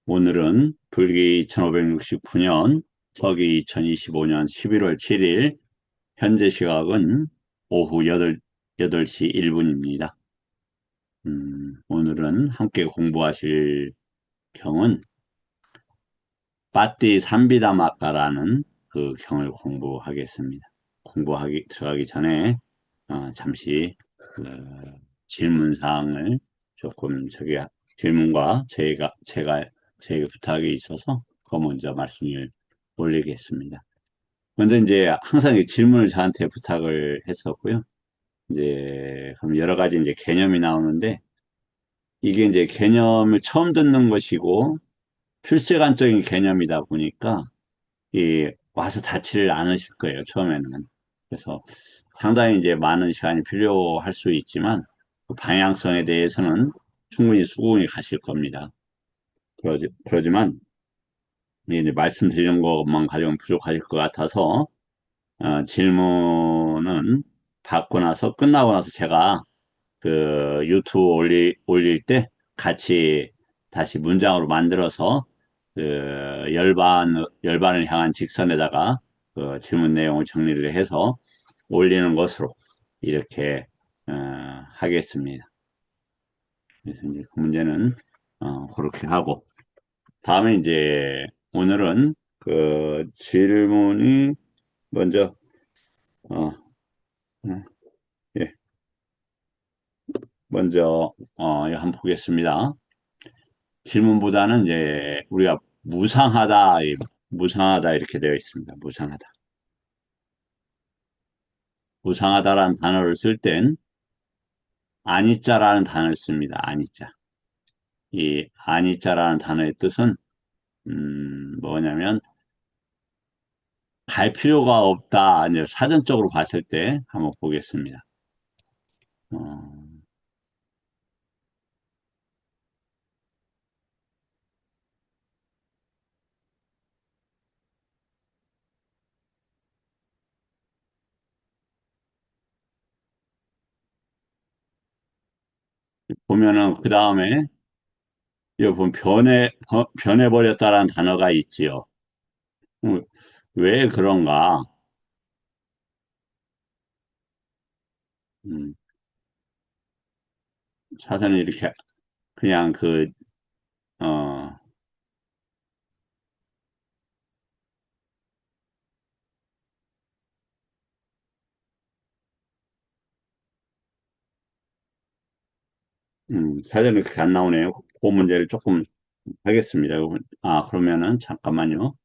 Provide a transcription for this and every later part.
오늘은 불기 2569년, 서기 2025년 11월 7일, 현재 시각은 오후 8시 1분입니다. 오늘은 함께 공부하실 경은 빠띠 삼비다마까라는 그 경을 공부하겠습니다. 공부하기 들어가기 전에 잠시 질문사항을 조금 질문과 제가 부탁이 있어서 그 먼저 말씀을 올리겠습니다. 먼저 이제 항상 이 질문을 저한테 부탁을 했었고요. 이제 그럼 여러 가지 이제 개념이 나오는데 이게 이제 개념을 처음 듣는 것이고 필수관적인 개념이다 보니까 이 와서 닿지를 않으실 거예요, 처음에는. 그래서 상당히 이제 많은 시간이 필요할 수 있지만 그 방향성에 대해서는 충분히 수긍이 가실 겁니다. 그러지만 이제 말씀드리는 것만 가지고는 부족하실 것 같아서 질문은 받고 나서 끝나고 나서 제가 그 유튜브 올릴 때 같이 다시 문장으로 만들어서 그 열반을 향한 직선에다가 그 질문 내용을 정리를 해서 올리는 것으로 이렇게 하겠습니다. 그래서 이제 그 문제는 그렇게 하고 다음에 이제 오늘은 그 질문이 먼저 어, 어, 예, 먼저 이거 한번 보겠습니다. 질문보다는 이제 우리가 무상하다 이렇게 되어 있습니다. 무상하다. 무상하다라는 단어를 쓸 땐 아니자라는 단어를 씁니다. 아니자. 이 아니자라는 단어의 뜻은 뭐냐면 갈 필요가 없다. 이제 사전적으로 봤을 때 한번 보겠습니다. 어, 보면은 그 다음에 여기 보면 변해버렸다라는 단어가 있지요. 음, 왜 그런가? 음, 사전에 이렇게 그냥 어, 사전에 그렇게 안 나오네요. 그 문제를 조금 하겠습니다. 그러면은 잠깐만요.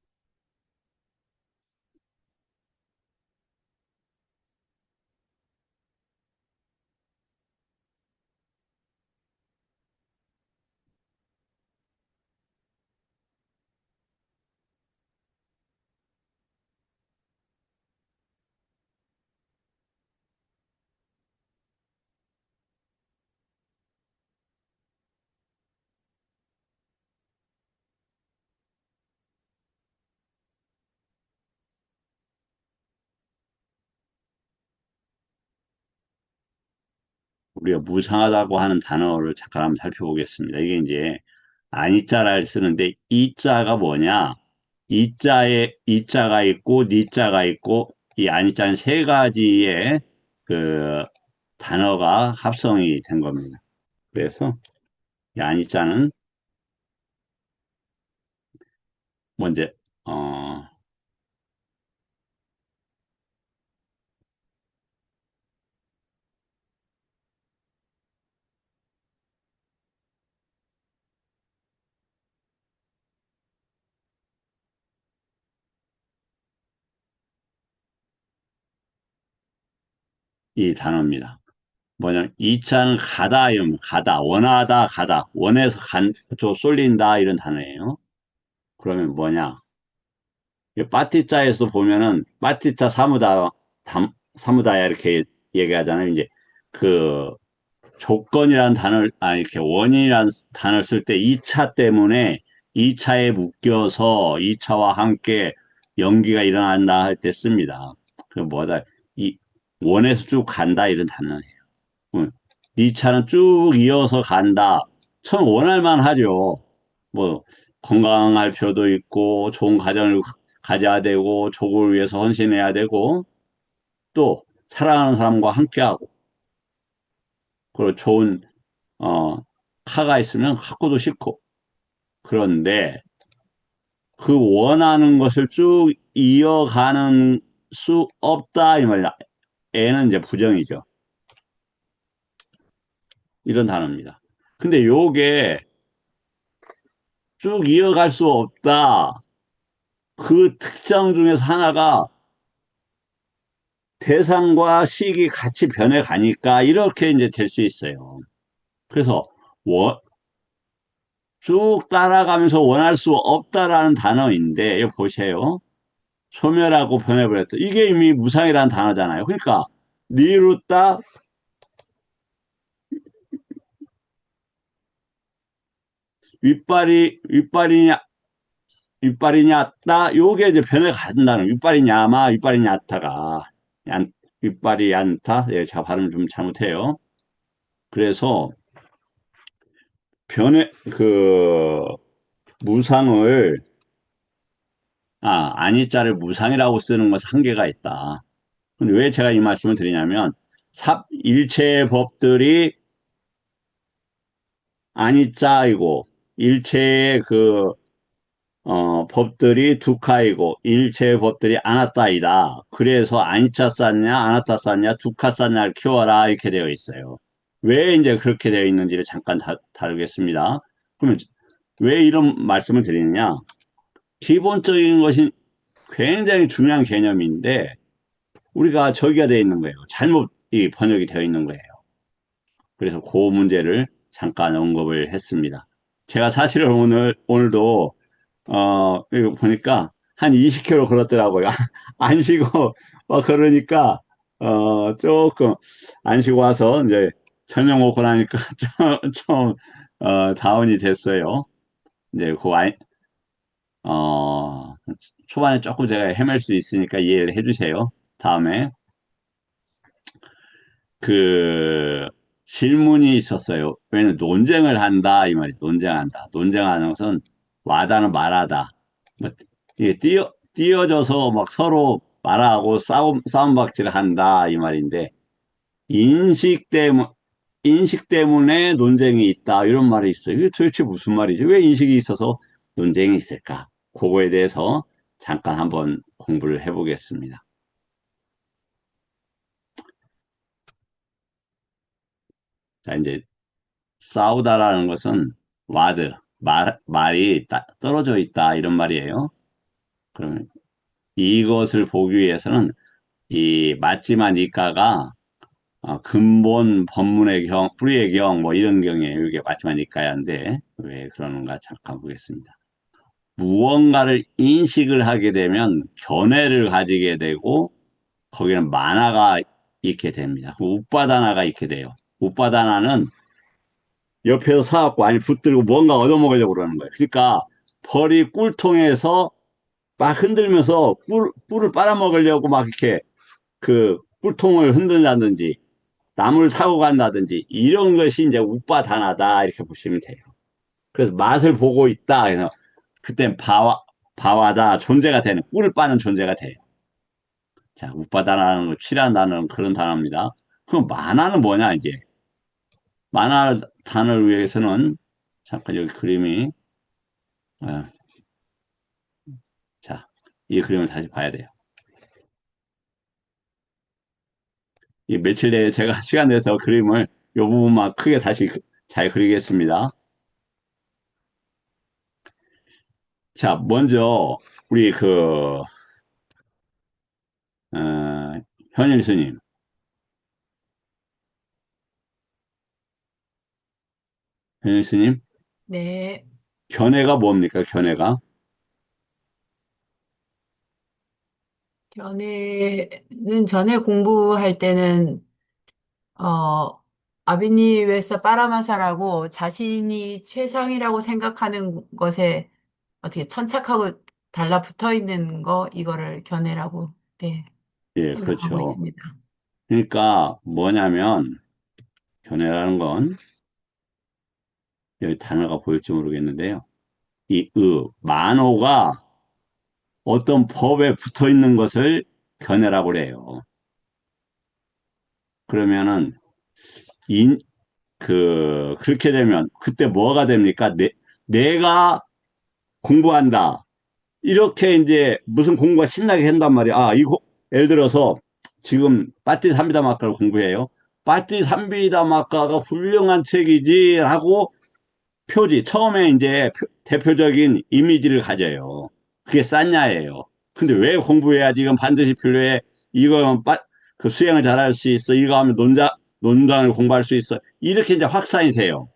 우리가 무상하다고 하는 단어를 잠깐 한번 살펴보겠습니다. 이게 이제 아니자를 쓰는데 이자가 뭐냐? 이자가 있고 니자가 있고 이 아니자는 세 가지의 그 단어가 합성이 된 겁니다. 그래서 이 아니자는 먼저 어, 이 단어입니다. 뭐냐면 이자는 가다 원하다 가다 원해서 저 쏠린다 이런 단어예요. 그러면 뭐냐? 이 빠띠자에서 보면은 빠띠자 사무다야 이렇게 얘기하잖아요. 이제 그 조건이라는 단어를 이렇게 원인이라는 단어를 쓸 때 2차 때문에 2차에 묶여서 2차와 함께 연기가 일어난다 할 때 씁니다. 그 뭐다 이 원에서 쭉 간다 이런 단어예요. 응. 2차는 쭉 이어서 간다. 참 원할 만하죠. 뭐 건강할 필요도 있고, 좋은 가정을 가져야 되고, 조국을 위해서 헌신해야 되고, 또, 사랑하는 사람과 함께하고, 그리고 좋은, 어, 카가 있으면 갖고도 싶고, 그런데 그 원하는 것을 쭉 이어가는 수 없다, 이 말이야. 애는 이제 부정이죠. 이런 단어입니다. 근데 요게 쭉 이어갈 수 없다. 그 특성 중에서 하나가 대상과 식이 같이 변해가니까 이렇게 이제 될 수 있어요. 그래서 쭉 따라가면서 원할 수 없다라는 단어인데, 여기 보세요. 소멸하고 변해버렸다. 이게 이미 무상이라는 단어잖아요. 그러니까 니루따 윗발이냐 따 요게 이제 변해간다는 윗발이냐타가 윗발이 얀타. 예, 제가 발음 좀 잘못해요. 그래서 변해 무상을 아니자를 무상이라고 쓰는 것은 한계가 있다. 근데 왜 제가 이 말씀을 드리냐면 일체의 법들이 아니자이고 일체의 법들이 두카이고 일체의 법들이 아나따이다. 그래서 아니차 쌌냐 아나따 쌌냐 두카 쌌냐를 키워라 이렇게 되어 있어요. 왜 이제 그렇게 되어 있는지를 잠깐 다루겠습니다. 그러면 왜 이런 말씀을 드리느냐? 기본적인 것이 굉장히 중요한 개념인데 우리가 저기가 되어 있는 거예요. 잘못 이 번역이 되어 있는 거예요. 그래서 그 문제를 잠깐 언급을 했습니다. 제가 사실은 오늘도 이거 보니까 한 20km 걸었더라고요. 안 쉬고, 그러니까, 조금, 안 쉬고 와서, 이제, 저녁 먹고 나니까 다운이 됐어요. 이제, 어, 초반에 조금 제가 헤맬 수 있으니까 이해를 해주세요. 다음에, 그, 질문이 있었어요. 왜냐면 논쟁을 한다, 이 말이 논쟁한다. 논쟁하는 것은 와다는 말하다. 뭐, 이게 띄어져서 막 서로 말하고 싸움박질을 한다, 이 말인데, 인식 때문, 인식 때문에 논쟁이 있다, 이런 말이 있어요. 이게 도대체 무슨 말이지? 왜 인식이 있어서 논쟁이 있을까? 그거에 대해서 잠깐 한번 공부를 해보겠습니다. 자, 이제 싸우다라는 것은 말이 떨어져 있다, 이런 말이에요. 그러면 이것을 보기 위해서는 이 맞지만 이가가 근본 법문의 뿌리의 뭐 이런 경우에 이게 맞지만 이가야인데 왜 그러는가 잠깐 보겠습니다. 무언가를 인식을 하게 되면 견해를 가지게 되고 거기는 만화가 있게 됩니다. 우빠다나가 있게 돼요. 우빠다나는 옆에서 사갖고 아니 붙들고 뭔가 얻어먹으려고 그러는 거예요. 그러니까 벌이 꿀통에서 막 흔들면서 꿀을 빨아먹으려고 막 이렇게 그 꿀통을 흔든다든지 나무를 타고 간다든지 이런 것이 이제 우빠다나다 이렇게 보시면 돼요. 그래서 맛을 보고 있다. 그래서 그땐 바와다 존재가 되는 꿀을 빠는 존재가 돼요. 자, 우빠다나는 거 취한다는 그런 단어입니다. 그럼 만화는 뭐냐 이제 만화 단어를 위해서는 잠깐 여기 그림이 어, 자, 이 그림을 다시 봐야 돼요. 이 며칠 내에 제가 시간 내서 그림을 이 부분만 크게 다시 잘 그리겠습니다. 자, 먼저 우리 현일 스님, 현일 스님, 네. 견해가 뭡니까? 견해가? 견해는 전에 공부할 때는, 어, 아비니웨스 파라마사라고 자신이 최상이라고 생각하는 것에 어떻게 천착하고 달라붙어 있는 거, 이거를 견해라고, 네, 예, 생각하고 그렇죠. 있습니다. 그러니까 뭐냐면 견해라는 건 여기 단어가 보일지 모르겠는데요. 만호가 어떤 법에 붙어 있는 것을 견해라고 그래요. 그러면은, 인, 그렇게 되면, 그때 뭐가 됩니까? 내가 공부한다. 이렇게 이제 무슨 공부가 신나게 한단 말이야. 이거, 예를 들어서 지금 빠띠 삼비다마카를 공부해요. 빠띠 삼비다마카가 훌륭한 책이지 하고 표지, 처음에 이제 대표적인 이미지를 가져요. 그게 싼냐예요. 근데 왜 공부해야지? 이건 반드시 필요해. 이거 그 수행을 잘할 수 있어. 이거 하면 논단을 공부할 수 있어. 이렇게 이제 확산이 돼요.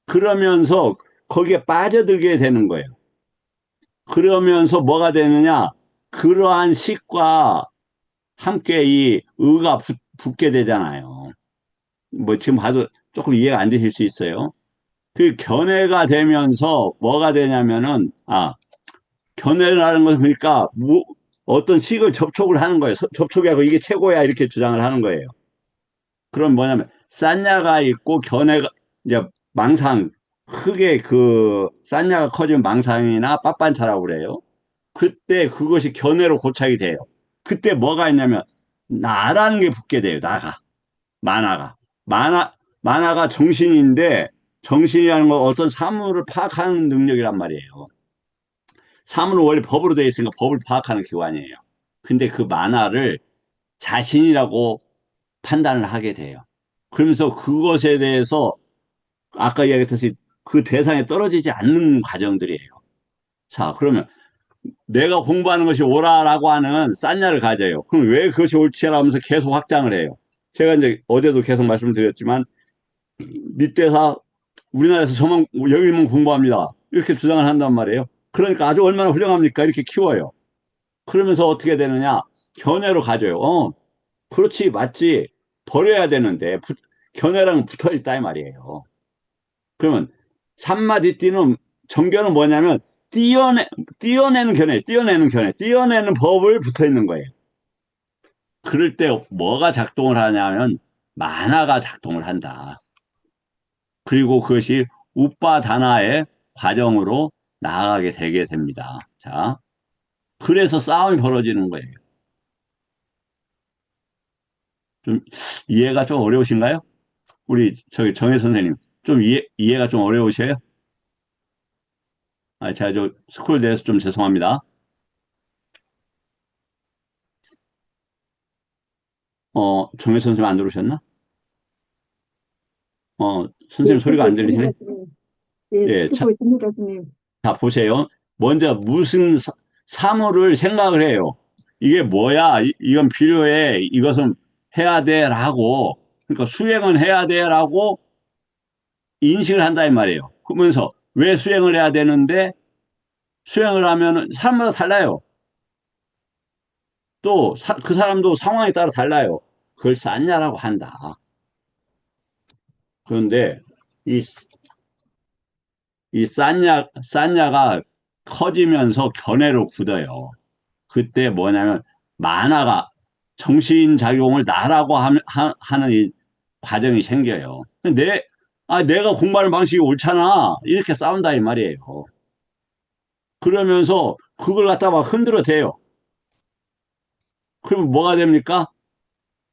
그러면서 거기에 빠져들게 되는 거예요. 그러면서 뭐가 되느냐? 그러한 식과 함께 이 의가 붙게 되잖아요. 뭐 지금 봐도 조금 이해가 안 되실 수 있어요. 그 견해가 되면서 뭐가 되냐면은, 견해라는 것은 그러니까 어떤 식을 접촉을 하는 거예요. 접촉하고 이게 최고야 이렇게 주장을 하는 거예요. 그럼 뭐냐면 싼냐가 있고 견해가 이제 망상 크게 그 싼냐가 커지면 망상이나 빳빤차라고 그래요. 그때 그것이 견해로 고착이 돼요. 그때 뭐가 있냐면 나라는 게 붙게 돼요. 만화가 만화가 정신인데 정신이라는 건 어떤 사물을 파악하는 능력이란 말이에요. 사물은 원래 법으로 되어 있으니까 법을 파악하는 기관이에요. 근데 그 만화를 자신이라고 판단을 하게 돼요. 그러면서 그것에 대해서 아까 이야기했듯이 그 대상에 떨어지지 않는 과정들이에요. 자, 그러면 내가 공부하는 것이 옳아라고 하는 싼냐를 가져요. 그럼 왜 그것이 옳지라 하면서 계속 확장을 해요. 제가 이제 어제도 계속 말씀드렸지만 밑대사 우리나라에서 저만 여기만 공부합니다. 이렇게 주장을 한단 말이에요. 그러니까 아주 얼마나 훌륭합니까? 이렇게 키워요. 그러면서 어떻게 되느냐? 견해로 가져요. 그렇지, 맞지. 버려야 되는데 견해랑 붙어 있다 이 말이에요. 그러면 삼마디띠는 정견은 뭐냐면 띄어내는 견해, 띄어내는 법을 붙어 있는 거예요. 그럴 때 뭐가 작동을 하냐면 만화가 작동을 한다. 그리고 그것이 우빠다나의 과정으로 나아가게 되게 됩니다. 자, 그래서 싸움이 벌어지는 거예요. 좀 이해가 좀 어려우신가요? 우리 저기 정혜 선생님 좀 이해가 좀 어려우셔요? 제가 저 스쿨 대해서 좀 죄송합니다. 정혜 선생님 안 들어오셨나? 선생님 예, 소리가 듣고 안 들리시네? 있습니다, 스님. 예, 예, 듣고 있습니다, 스님. 자, 보세요. 먼저 무슨 사물을 생각을 해요. 이게 뭐야? 이건 필요해. 이것은 해야 돼. 라고. 그러니까 수행은 해야 돼. 라고 인식을 한다 이 말이에요. 그러면서 왜 수행을 해야 되는데 수행을 하면은 사람마다 달라요. 또 그 사람도 상황에 따라 달라요. 그걸 쌌냐라고 한다. 그런데 이, 이 쌌냐가 커지면서 견해로 굳어요. 그때 뭐냐면 만화가 정신작용을 나라고 하는 이 과정이 생겨요. 내가 공부하는 방식이 옳잖아. 이렇게 싸운다 이 말이에요. 그러면서 그걸 갖다 막 흔들어 대요. 그러면 뭐가 됩니까?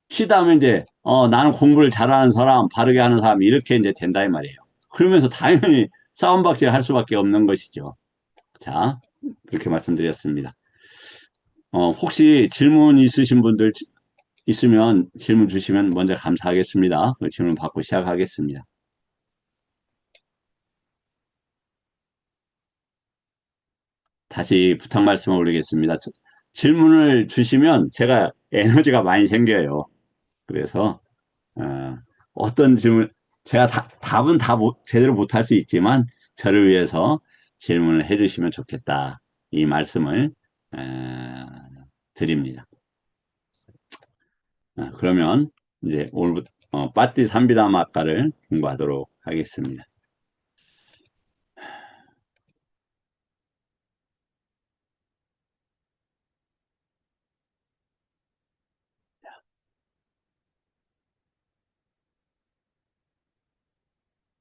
시다면 이제 나는 공부를 잘하는 사람, 바르게 하는 사람 이렇게 이제 된다 이 말이에요. 그러면서 당연히 싸움박질 할 수밖에 없는 것이죠. 자, 그렇게 말씀드렸습니다. 혹시 질문 있으신 분들 있으면 질문 주시면 먼저 감사하겠습니다. 그 질문 받고 시작하겠습니다. 다시 부탁 말씀을 올리겠습니다. 질문을 주시면 제가 에너지가 많이 생겨요. 그래서 어떤 질문, 제가 답은 제대로 못할 수 있지만 저를 위해서 질문을 해주시면 좋겠다. 이 말씀을 드립니다. 그러면 이제 오늘부터 빠띠 삼비다마가를 공부하도록 하겠습니다.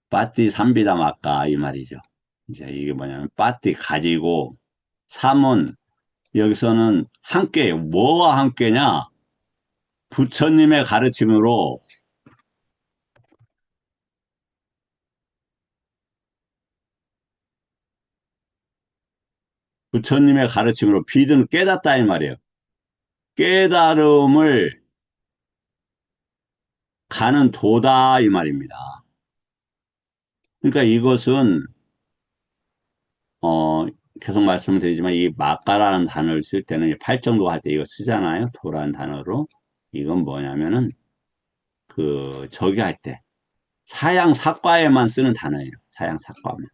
빠띠 삼비다마가 이 말이죠. 이제 이게 뭐냐면, 빠띠 가지고, 삼은, 여기서는 함께예요. 뭐와 함께냐? 부처님의 가르침으로, 부처님의 가르침으로 비든 깨닫다 이 말이에요. 깨달음을 가는 도다 이 말입니다. 그러니까 이것은 어 계속 말씀을 드리지만 이 막가라는 단어를 쓸 때는 팔정도 할 때 이거 쓰잖아요. 도라는 단어로. 이건 뭐냐면은 저기 할 때 사양 사과에만 쓰는 단어예요. 사양 사과만.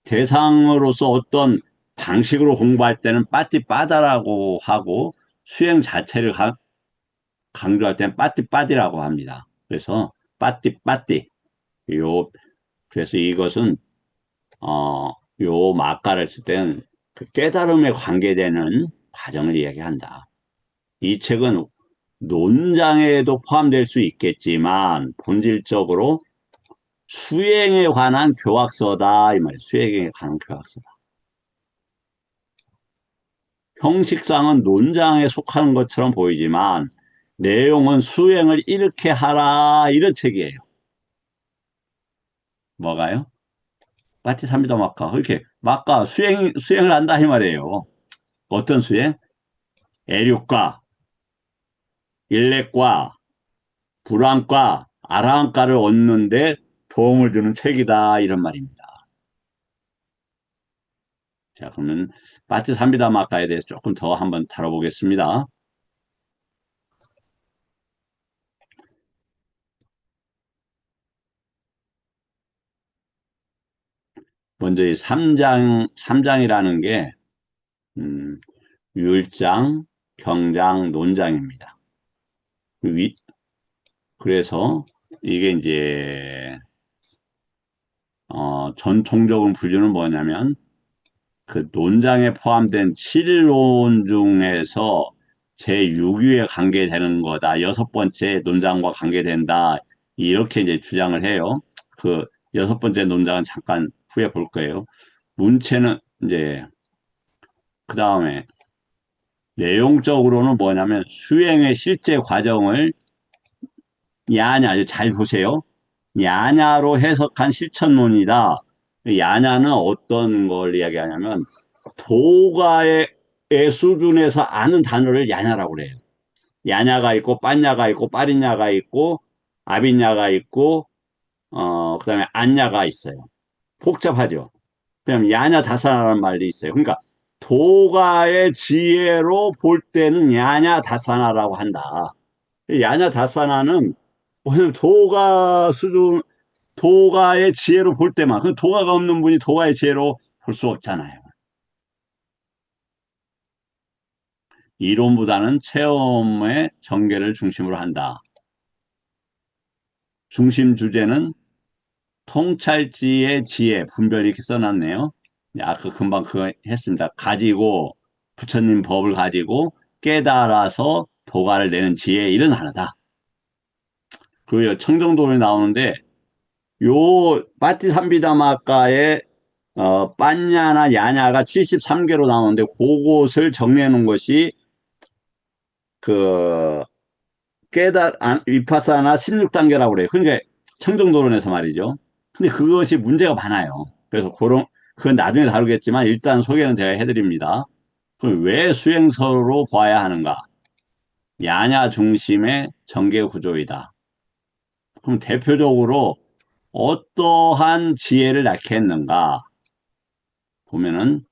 대상으로서 어떤 방식으로 공부할 때는 빠띠빠다라고 하고 수행 자체를 강조할 때는 빠띠빠디라고 합니다. 그래서 빠띠빠띠 요 그래서 이것은 요 막가를 쓸 때는 그 깨달음에 관계되는 과정을 이야기한다. 이 책은 논장에도 포함될 수 있겠지만 본질적으로 수행에 관한 교학서다 이 말이에요. 수행에 관한 교학서다. 형식상은 논장에 속하는 것처럼 보이지만 내용은 수행을 이렇게 하라 이런 책이에요. 뭐가요? 파티삼미다 마카. 이렇게 마카 수행을 한다 이 말이에요. 어떤 수행? 애륙과 일렉과 불안과 아라한과를 얻는데 도움을 주는 책이다 이런 말입니다. 자, 그러면 파티삼미다 마카에 대해서 조금 더 한번 다뤄보겠습니다. 먼저 이 삼장이라는 게 음, 율장, 경장, 논장입니다. 그래서 이게 이제 전통적인 분류는 뭐냐면 그 논장에 포함된 7론 중에서 제6위에 관계되는 거다. 여섯 번째 논장과 관계된다. 이렇게 이제 주장을 해요. 그 여섯 번째 논장은 잠깐 후에 볼 거예요. 문체는 이제 그 다음에 내용적으로는 뭐냐면 수행의 실제 과정을 야냐, 아주 잘 보세요. 야냐로 해석한 실천론이다. 야냐는 어떤 걸 이야기하냐면 도가의 수준에서 아는 단어를 야냐라고 그래요. 야냐가 있고 빤냐가 있고 빠리냐가 있고 아빈냐가 있고 그다음에 안냐가 있어요. 복잡하죠. 그냥 야냐 다사나라는 말이 있어요. 그러니까 도가의 지혜로 볼 때는 야냐 다사나라고 한다. 야냐 다사나는 뭐냐면 도가의 지혜로 볼 때만, 그 도가가 없는 분이 도가의 지혜로 볼 수 없잖아요. 이론보다는 체험의 전개를 중심으로 한다. 중심 주제는 통찰지의 지혜, 분별 이렇게 써놨네요. 아까 금방 그거 했습니다. 가지고, 부처님 법을 가지고 깨달아서 도가를 내는 지혜, 이런 하나다. 그 청정도에 나오는데, 요, 파티삼비다마카의 빤냐나 야냐가 73개로 나오는데, 그것을 정리해 놓은 것이 그 위파사나 16단계라고 그래요. 그러니까 청정도론에서 말이죠. 근데 그것이 문제가 많아요. 그래서 그건 나중에 다루겠지만 일단 소개는 제가 해드립니다. 그럼 왜 수행서로 봐야 하는가? 야냐 중심의 전개 구조이다. 그럼 대표적으로 어떠한 지혜를 낳게 했는가? 보면은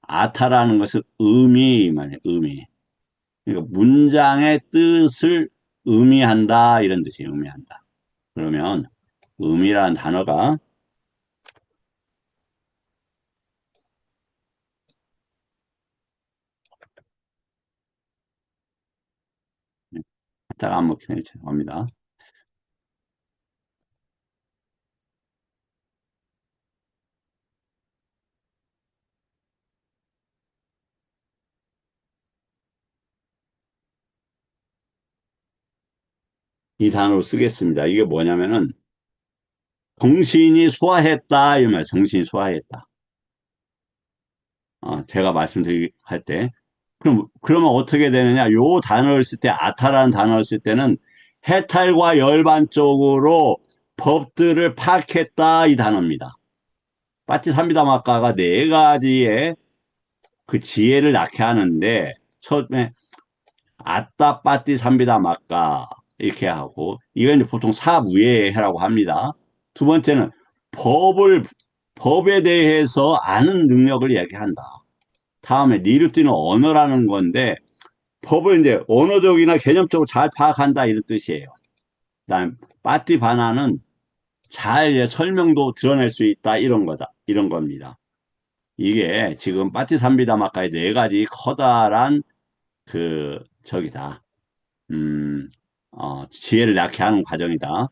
아타라는 것은 의미 말이에요. 의미. 그러니까 문장의 뜻을 의미한다 이런 뜻이 의미한다. 그러면 의미라는 단어가 딱 안 먹히네요. 죄송합니다. 이 단어를 쓰겠습니다. 이게 뭐냐면은 정신이 소화했다, 이 말, 정신이 소화했다. 제가 할 때. 그러면 어떻게 되느냐? 요 단어를 쓸 때, 아타라는 단어를 쓸 때는 해탈과 열반 쪽으로 법들을 파악했다, 이 단어입니다. 빠티삼비다마카가 네 가지의 그 지혜를 낳게 하는데, 처음에 아따 빠티삼비다마카 이렇게 하고, 이건 이제 보통 사무예해라고 합니다. 두 번째는 법에 대해서 아는 능력을 이야기한다. 다음에 니르티는 언어라는 건데, 법을 이제 언어적이나 개념적으로 잘 파악한다 이런 뜻이에요. 그다음 빠띠바나는 잘 이제 설명도 드러낼 수 있다 이런 겁니다. 이게 지금 빠띠삼비다마카의 네 가지 커다란 저기다. 지혜를 낳게 하는 과정이다.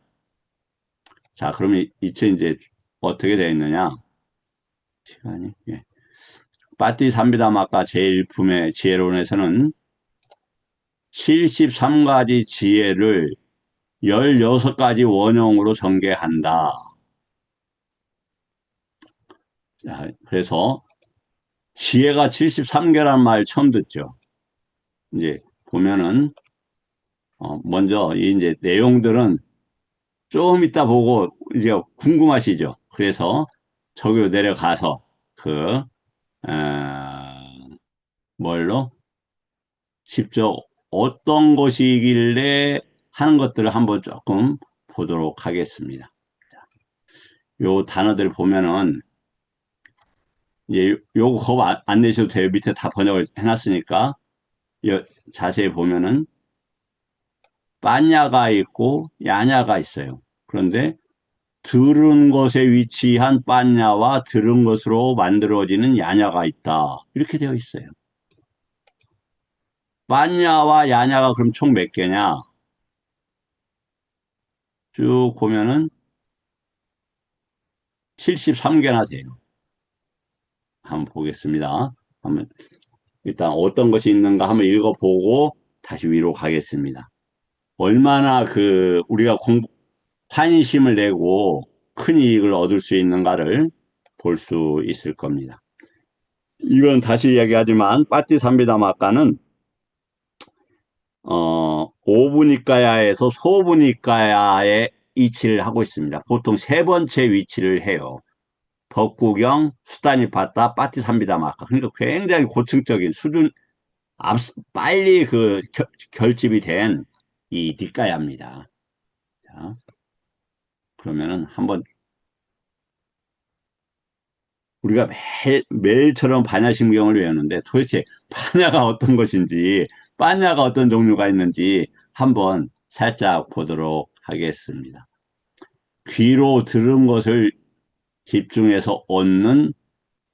자, 그러면 이제 어떻게 되어 있느냐? 시간이, 예. 빠띠삼비다마카 제1품의 지혜론에서는 73가지 지혜를 16가지 원형으로 전개한다. 자, 그래서 지혜가 73개라는 말 처음 듣죠. 이제 보면은 먼저 이제 내용들은 좀 이따 보고 이제 궁금하시죠. 그래서 저기로 내려가서 뭘로 직접 어떤 것이길래 하는 것들을 한번 조금 보도록 하겠습니다. 요 단어들 보면은 이제 요거 겁 안 내셔도 돼요. 밑에 다 번역을 해놨으니까 자세히 보면은 빠냐가 있고 야냐가 있어요. 그런데 들은 것에 위치한 빠냐와 들은 것으로 만들어지는 야냐가 있다. 이렇게 되어 있어요. 빠냐와 야냐가 그럼 총 몇 개냐? 쭉 보면은 73개나 돼요. 한번 보겠습니다. 일단 어떤 것이 있는가 한번 읽어보고 다시 위로 가겠습니다. 얼마나 우리가 환심을 내고 큰 이익을 얻을 수 있는가를 볼 수 있을 겁니다. 이건 다시 이야기하지만 빠띠삼비다마카는 오브니까야에서 소브니까야에 위치를 하고 있습니다. 보통 세 번째 위치를 해요. 법구경, 수다니파타, 빠띠삼비다마카. 그러니까 굉장히 고층적인 수준, 빨리 결집이 된 이 니까야입니다. 자, 그러면은 한번 우리가 매일처럼 반야심경을 외우는데 도대체 반야가 어떤 것인지, 빠냐가 어떤 종류가 있는지 한번 살짝 보도록 하겠습니다. 귀로 들은 것을 집중해서 얻는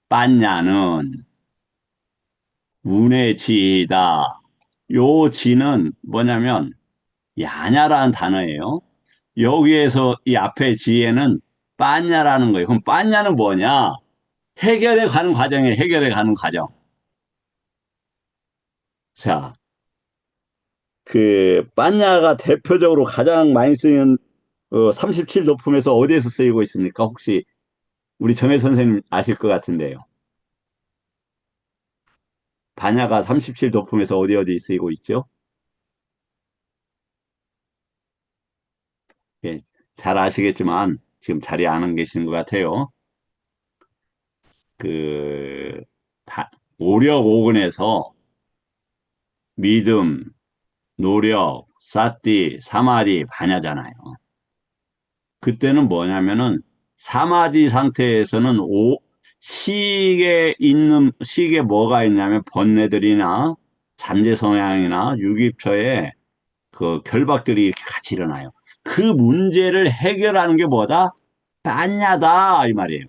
빠냐는 운의 지이다. 요 지는 뭐냐면 야냐라는 단어예요. 여기에서 이 앞에 지혜는 빠냐라는 거예요. 그럼 빠냐는 뭐냐? 해결해 가는 과정이에요. 해결해 가는 과정. 자, 빠냐가 대표적으로 가장 많이 쓰이는 37도품에서 어디에서 쓰이고 있습니까? 혹시 우리 정혜 선생님 아실 것 같은데요. 반야가 37도품에서 어디 쓰이고 있죠? 예, 잘 아시겠지만 지금 자리에 안 계시는 것 같아요. 그 오력오근에서 믿음, 노력, 사띠, 사마디, 반야잖아요. 그때는 뭐냐면은 사마디 상태에서는 식에 뭐가 있냐면 번뇌들이나 잠재 성향이나 유기처에 결박들이 이렇게 같이 일어나요. 그 문제를 해결하는 게 뭐다? 빠냐다 이 말이에요.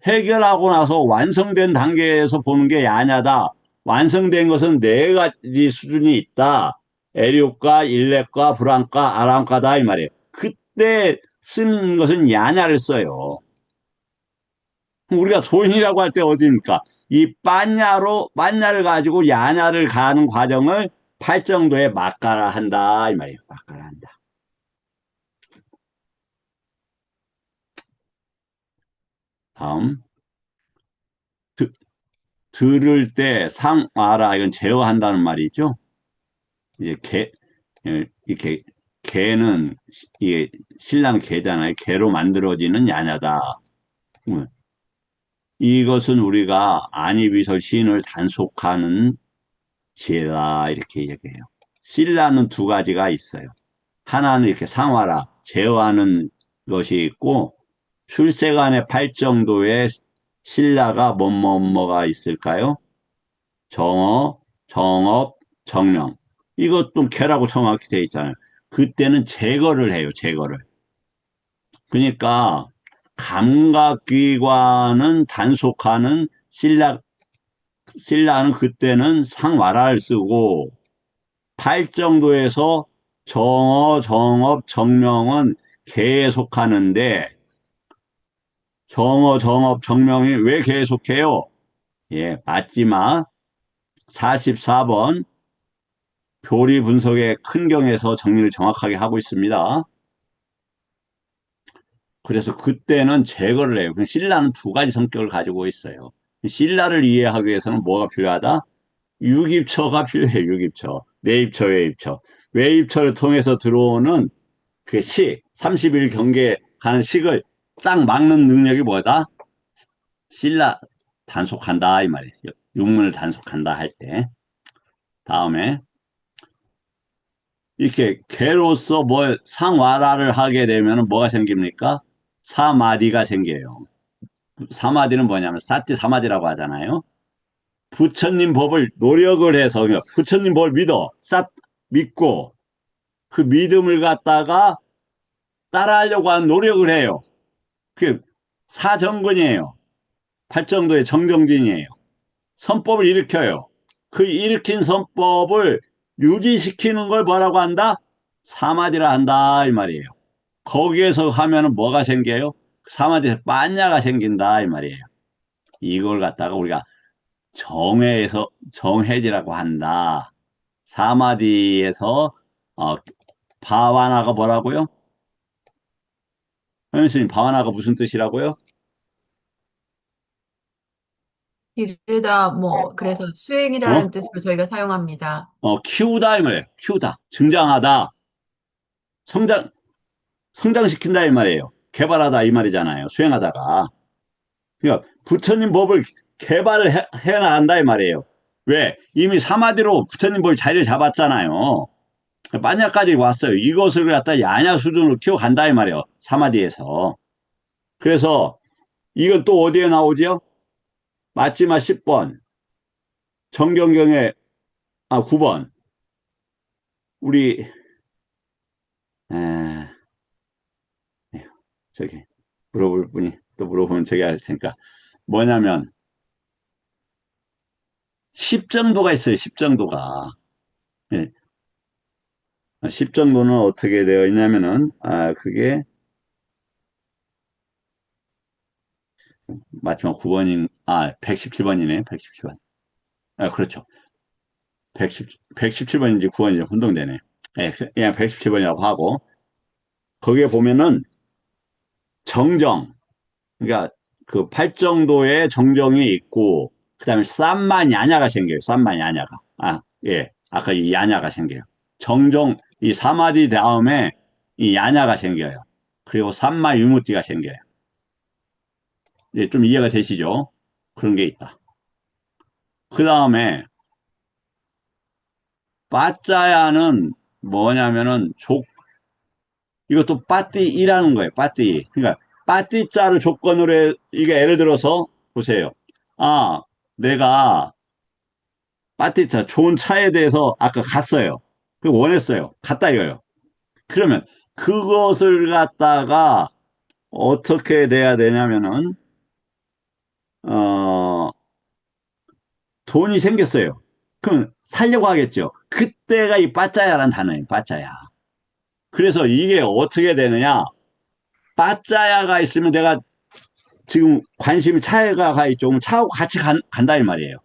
해결하고 나서 완성된 단계에서 보는 게 야냐다. 완성된 것은 네 가지 수준이 있다. 에리오과, 일렉과, 불안과, 아람과다 이 말이에요. 그때 쓰는 것은 야냐를 써요. 우리가 돈이라고 할 때 어디입니까? 이 빠냐를 가지고 야냐를 가는 과정을 팔정도에 막가라 한다 이 말이에요. 막가라 한다. 다음. 드, 들을 때 상와라. 이건 제어한다는 말이죠. 이제 이렇게 개는 이게 신랑 개잖아요. 개로 만들어지는 야냐다. 음, 이것은 우리가 안이비설 시인을 단속하는 지혜다 이렇게 얘기해요. 신라는 두 가지가 있어요. 하나는 이렇게 상화라 제어하는 것이 있고 출세간의 팔정도의 신라가 뭐뭐뭐가 있을까요? 정어, 정업, 정령. 이것도 개라고 정확히 되어 있잖아요. 그때는 제거를 해요. 제거를. 그러니까 감각기관은 단속하는 신라는 그때는 상와라를 쓰고 팔정도에서 정어, 정업, 정명은 개에 속하는데 정어, 정업, 정명이 왜 개에 속해요? 예, 맞지만 44번 교리 분석의 큰 경에서 정리를 정확하게 하고 있습니다. 그래서 그때는 제거를 해요. 신라는 두 가지 성격을 가지고 있어요. 신라를 이해하기 위해서는 뭐가 필요하다? 유깁처가 필요해요. 유깁처. 내입처, 외입처. 외입처를 통해서 들어오는 그 식, 30일 경계 가는 식을 딱 막는 능력이 뭐다? 신라 단속한다 이 말이에요. 육문을 단속한다 할 때. 다음에 이렇게 개로서 뭐 상와라를 하게 되면 뭐가 생깁니까? 사마디가 생겨요. 사마디는 뭐냐면 사티 사마디라고 하잖아요. 부처님 법을 노력을 해서 그러니까 부처님 법을 믿고 그 믿음을 갖다가 따라하려고 하는 노력을 해요. 그 사정근이에요. 팔정도의 정정진이에요. 선법을 일으켜요. 그 일으킨 선법을 유지시키는 걸 뭐라고 한다? 사마디라 한다 이 말이에요. 거기에서 하면은 뭐가 생겨요? 사마디에서 빠냐가 생긴다 이 말이에요. 이걸 갖다가 우리가 정해지라고 한다. 사마디에서 바와나가 뭐라고요? 현수님 바와나가 무슨 뜻이라고요? 이르다 뭐 그래서 수행이라는 어? 뜻으로 저희가 사용합니다. 키우다 이 말이에요. 키우다. 증장하다. 성장, 성장시킨다 이 말이에요. 개발하다 이 말이잖아요. 수행하다가. 그러니까 부처님 법을 개발을 해나간다 이 말이에요. 왜? 이미 사마디로 부처님 법을 자리를 잡았잖아요. 빠냐까지 왔어요. 이것을 갖다 야냐 수준으로 키워간다 이 말이에요. 사마디에서. 그래서 이건 또 어디에 나오죠? 마지막 10번. 정경경의 9번. 우리 에, 저기 물어볼 분이 또 물어보면 저기 할 테니까 뭐냐면 10정도가 있어요. 10정도가. 예. 10정도는 어떻게 되어 있냐면은 그게 마지막 9번인 117번이네. 117번. 그렇죠. 117번인지 9번인지 혼동되네. 예, 그냥 117번이라고 하고 거기에 보면은 정정 그러니까 그 8정도의 정정이 있고 그다음에 쌈만 야냐가 생겨요. 쌈만 야냐가. 예. 아까 이 야냐가 생겨요. 정정 이 사마디 다음에 이 야냐가 생겨요. 그리고 삼마 유무띠가 생겨요. 예, 좀 이해가 되시죠? 그런 게 있다. 그 다음에 빠짜야는 뭐냐면은 이것도 빠띠이라는 거예요. 빠띠. 그러니까 빠띠자를 조건으로 이게 예를 들어서 보세요. 내가 빠띠차 좋은 차에 대해서 아까 갔어요. 그 원했어요. 갔다 이거요. 그러면 그것을 갖다가 어떻게 돼야 되냐면은 어 돈이 생겼어요. 그럼 살려고 하겠죠. 그때가 이 빠짜야라는 단어예요. 빠짜야. 그래서 이게 어떻게 되느냐? 빠짜야가 있으면 내가 지금 관심이 차에가 가 있죠. 그럼 차하고 같이 간다 이 말이에요.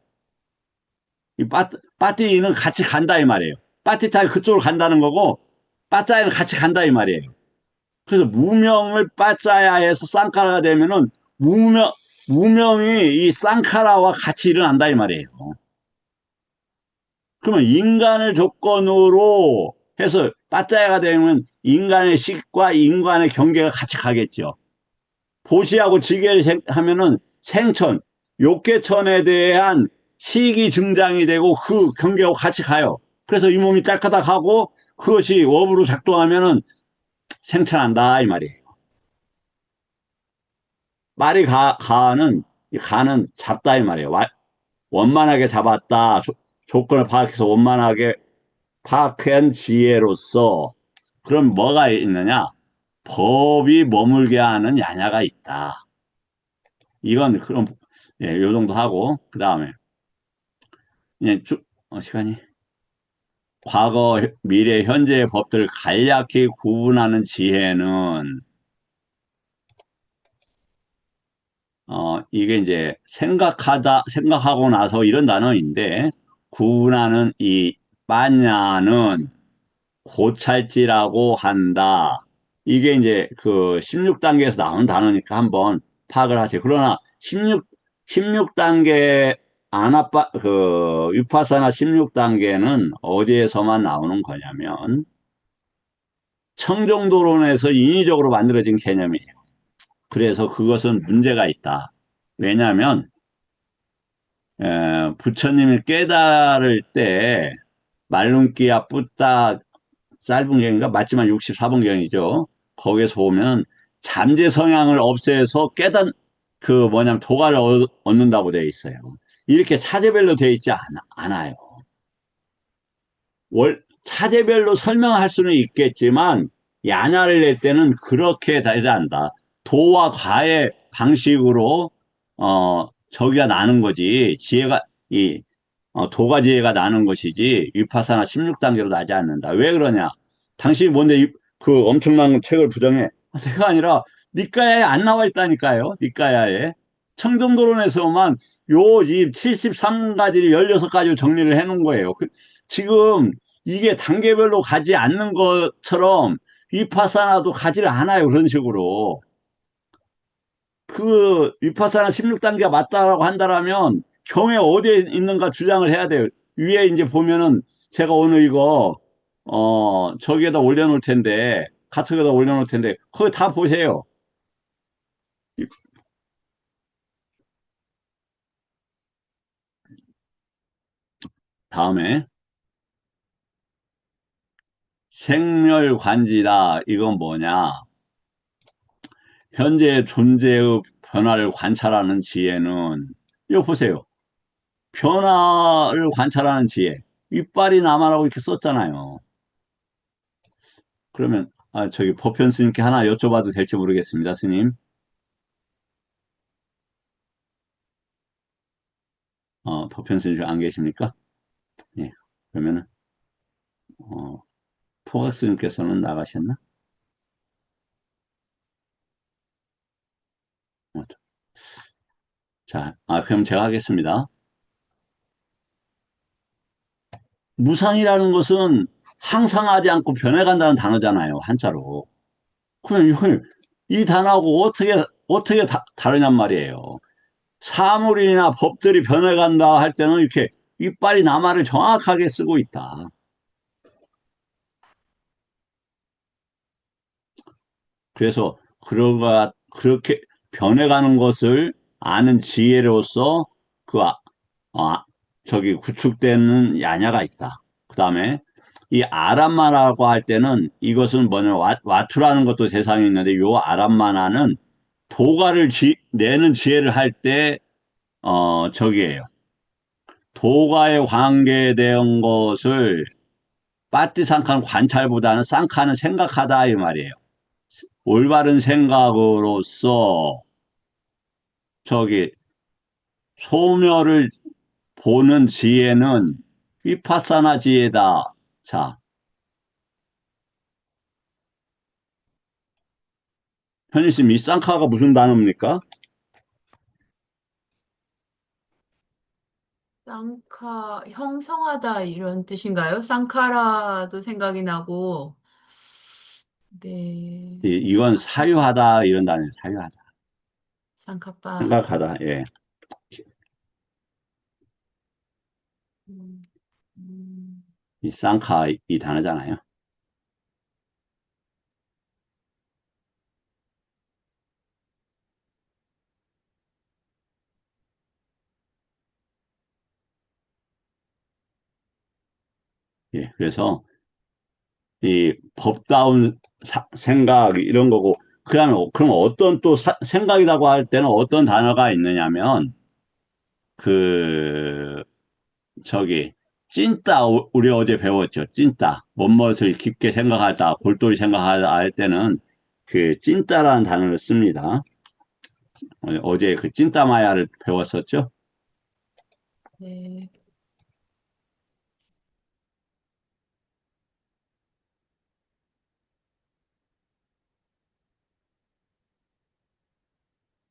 이 빠띠는 같이 간다 이 말이에요. 빠띠차가 그쪽으로 간다는 거고 빠짜야는 같이 간다 이 말이에요. 그래서 무명을 빠짜야에서 쌍가라가 되면은 무명, 무명이 이 쌍카라와 같이 일어난다 이 말이에요. 그러면 인간을 조건으로 해서 빠짜야가 되면 인간의 식과 인간의 경계가 같이 가겠죠. 보시하고 지게를 하면은 생천, 욕계천에 대한 식이 증장이 되고 그 경계하고 같이 가요. 그래서 이 몸이 딸까닥하고 그것이 업으로 작동하면은 생천한다 이 말이에요. 말이 가는 잡다 이 말이에요. 원만하게 잡았다. 조건을 파악해서 원만하게 파악한 지혜로서 그럼 뭐가 있느냐? 법이 머물게 하는 야냐가 있다. 이건 그럼 예, 요 정도 하고 그 다음에 예, 시간이 과거, 미래, 현재의 법들을 간략히 구분하는 지혜는 이게 이제 생각하고 나서 이런 단어인데 구분하는 이 빠냐는 고찰지라고 한다. 이게 이제 그 16단계에서 나온 단어니까 한번 파악을 하세요. 그러나 16단계 위파사나 16단계는 어디에서만 나오는 거냐면, 청정도론에서 인위적으로 만들어진 개념이에요. 그래서 그것은 문제가 있다. 왜냐하면, 부처님이 깨달을 때, 말룬기야 뿌딱 짧은 경인가 맞지만 64번경이죠. 거기에서 보면 잠재 성향을 없애서 뭐냐면 도가를 얻는다고 되어 있어요. 이렇게 차제별로 되어 있지 않아요. 차제별로 설명할 수는 있겠지만 야냐를 낼 때는 그렇게 되지 않다. 도와 과의 방식으로 저기가 나는 거지. 도가 지혜가 나는 것이지 위파사나 16단계로 나지 않는다. 왜 그러냐? 당신이 뭔데 그 엄청난 책을 부정해? 내가 아니라 니까야에 안 나와 있다니까요. 니까야에. 청정도론에서만 이 73가지, 16가지로 정리를 해놓은 거예요. 지금 이게 단계별로 가지 않는 것처럼 위파사나도 가지를 않아요. 그런 식으로. 그 위파사나 16단계가 맞다라고 한다라면 경에 어디에 있는가 주장을 해야 돼요. 위에 이제 보면은 제가 오늘 이거 저기에다 올려놓을 텐데 카톡에다 올려놓을 텐데 거기 다 보세요. 다음에 생멸관지다. 이건 뭐냐? 현재 존재의 변화를 관찰하는 지혜는 이거 보세요. 변화를 관찰하는 지혜. 이빨이 남아라고 이렇게 썼잖아요. 그러면 저기 법현 스님께 하나 여쭤봐도 될지 모르겠습니다, 스님. 법현 스님 안 계십니까? 예. 그러면은 어, 포각 스님께서는 나가셨나? 어, 자, 그럼 제가 하겠습니다. 무상이라는 것은 항상하지 않고 변해간다는 단어잖아요, 한자로. 그럼 이걸 이 단어하고 어떻게 다르냔 말이에요. 사물이나 법들이 변해간다 할 때는 이렇게 이빨이 남아를 정확하게 쓰고 있다. 그래서 그렇게 변해가는 것을 아는 지혜로서 그 아, 저기 구축되는 야냐가 있다. 그 다음에 이 아람마라고 할 때는 이것은 뭐냐 와투라는 것도 대상이 있는데 요 아람마나는 도가를 내는 지혜를 할 때 저기에요. 도가에 관계된 것을 빠띠상칸 관찰보다는 쌍칸은 생각하다 이 말이에요. 올바른 생각으로서 저기 소멸을 보는 지혜는 위파사나 지혜다. 자, 현희씨, 이 쌍카가 무슨 단어입니까? 형성하다 이런 뜻인가요? 쌍카라도 생각이 나고, 네, 이건 사유하다 이런 단어예요. 사유하다. 쌍카파. 생각하다. 예. 음, 음, 이 쌍카 이 단어잖아요. 예. 그래서 이 법다운 생각 이런 거고 그다음에 그럼 어떤 또 생각이라고 할 때는 어떤 단어가 있느냐면 그 저기 찐따 우리 어제 배웠죠. 찐따 뭐뭇을 깊게 생각하다 골똘히 생각하다 할 때는 그 찐따라는 단어를 씁니다. 어제 그 찐따마야를 배웠었죠. 네.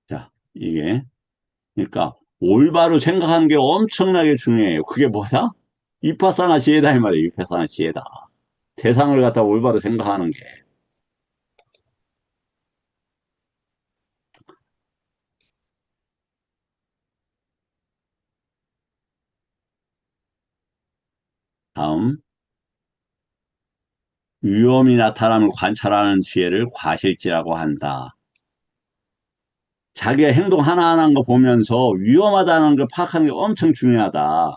자, 이게 그러니까 올바로 생각하는 게 엄청나게 중요해요. 그게 뭐다? 이파사나 지혜다 이 말이에요. 이파사나 지혜다. 대상을 갖다 올바로 생각하는 게. 다음 위험이 나타남을 관찰하는 지혜를 과실지라고 한다. 자기의 행동 하나하나인 거 보면서 위험하다는 걸 파악하는 게 엄청 중요하다.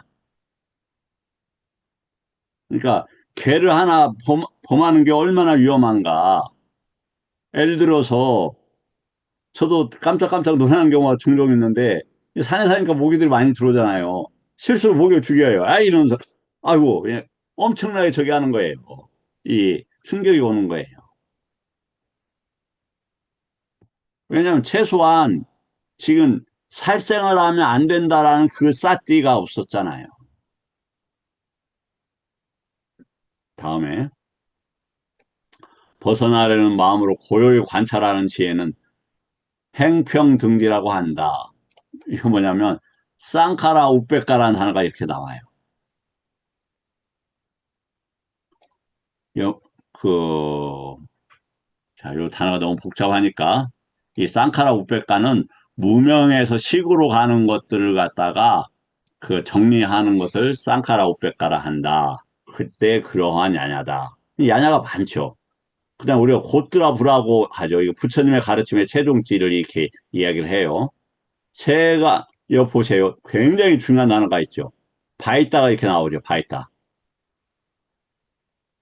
그러니까 개를 하나 범하는 게 얼마나 위험한가. 예를 들어서 저도 깜짝깜짝 놀라는 경우가 종종 있는데 산에 사니까 모기들이 많이 들어오잖아요. 실수로 모기를 죽여요. 아 이러면서 아이고 예, 엄청나게 저기 하는 거예요. 이 충격이 오는 거예요. 왜냐하면 최소한 지금 살생을 하면 안 된다라는 그 싸띠가 없었잖아요. 다음에 벗어나려는 마음으로 고요히 관찰하는 지혜는 행평등지라고 한다. 이거 뭐냐면 쌍카라 우백가라는 단어가 이렇게 나와요. 요, 그, 자, 요 단어가 너무 복잡하니까 이 쌍카라 우백가는 무명에서 식으로 가는 것들을 갖다가 그 정리하는 것을 쌍카라 우백가라 한다. 그때 그러한 야냐다. 이 야냐가 많죠. 그다음 우리가 고트라부라고 하죠. 이거 부처님의 가르침의 최종지를 이렇게 이야기를 해요. 새가 이거 보세요. 굉장히 중요한 단어가 있죠. 바이따가 이렇게 나오죠. 바이따.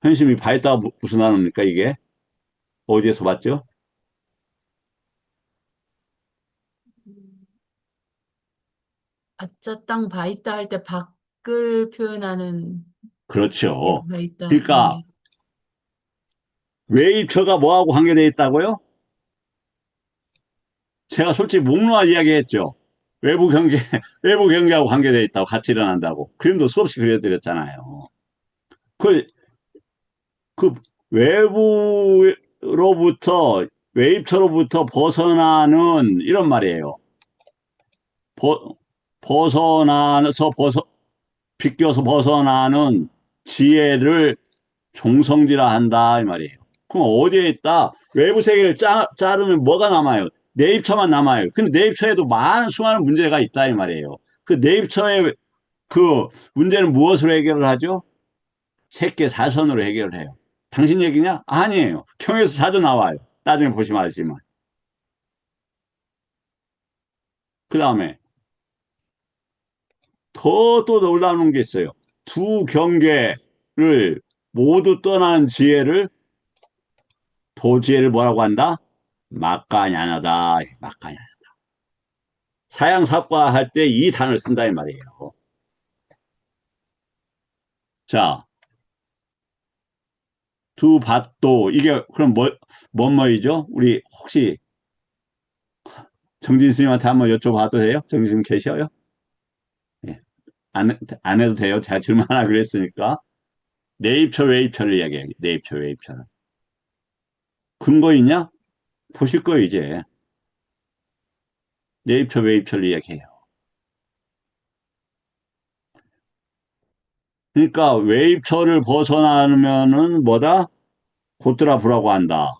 현심이 바이따가 무슨 단어입니까? 이게 어디에서 봤죠? 아짜 땅 바있다 할 때 밖을 표현하는 게 그렇죠. 바있다. 그러니까 네. 외입처가 뭐하고 관계되어 있다고요? 제가 솔직히 목놓아 이야기했죠. 외부 경제, 외부 경제하고 관계되어 있다고 같이 일어난다고. 그림도 수없이 그려드렸잖아요. 그, 그 외부로부터, 외입처로부터 벗어나는 이런 말이에요. 벗어나서 비껴서 벗어나는 지혜를 종성지라 한다 이 말이에요. 그럼 어디에 있다? 외부 세계를 자르면 뭐가 남아요? 내입처만 남아요. 근데 내입처에도 많은 수많은 문제가 있다 이 말이에요. 그 내입처의 그 문제는 무엇으로 해결을 하죠? 색계 사선으로 해결을 해요. 당신 얘기냐? 아니에요. 경에서 자주 나와요. 나중에 보시면 알지만. 그 다음에 더 또 놀라운 게 있어요. 두 경계를 모두 떠난 지혜를 도지혜를 뭐라고 한다? 막가냐나다. 막가냐. 사양사과 할 때 이 단어를 쓴다 이 말이에요. 자, 두 밭도 이게 그럼 뭔 뭐이죠? 우리 혹시 정진 스님한테 한번 여쭤봐도 돼요? 정진 스님 계셔요? 예. 안 해도 돼요. 제가 질문 하나 그랬으니까. 내입처 외입처를 이야기해요. 내입처 외입처를. 근거 있냐? 보실 거예요, 이제. 내입처 외입처를 이야기해요. 그러니까 외입처를 벗어나면은 뭐다? 곧드라부라고 한다.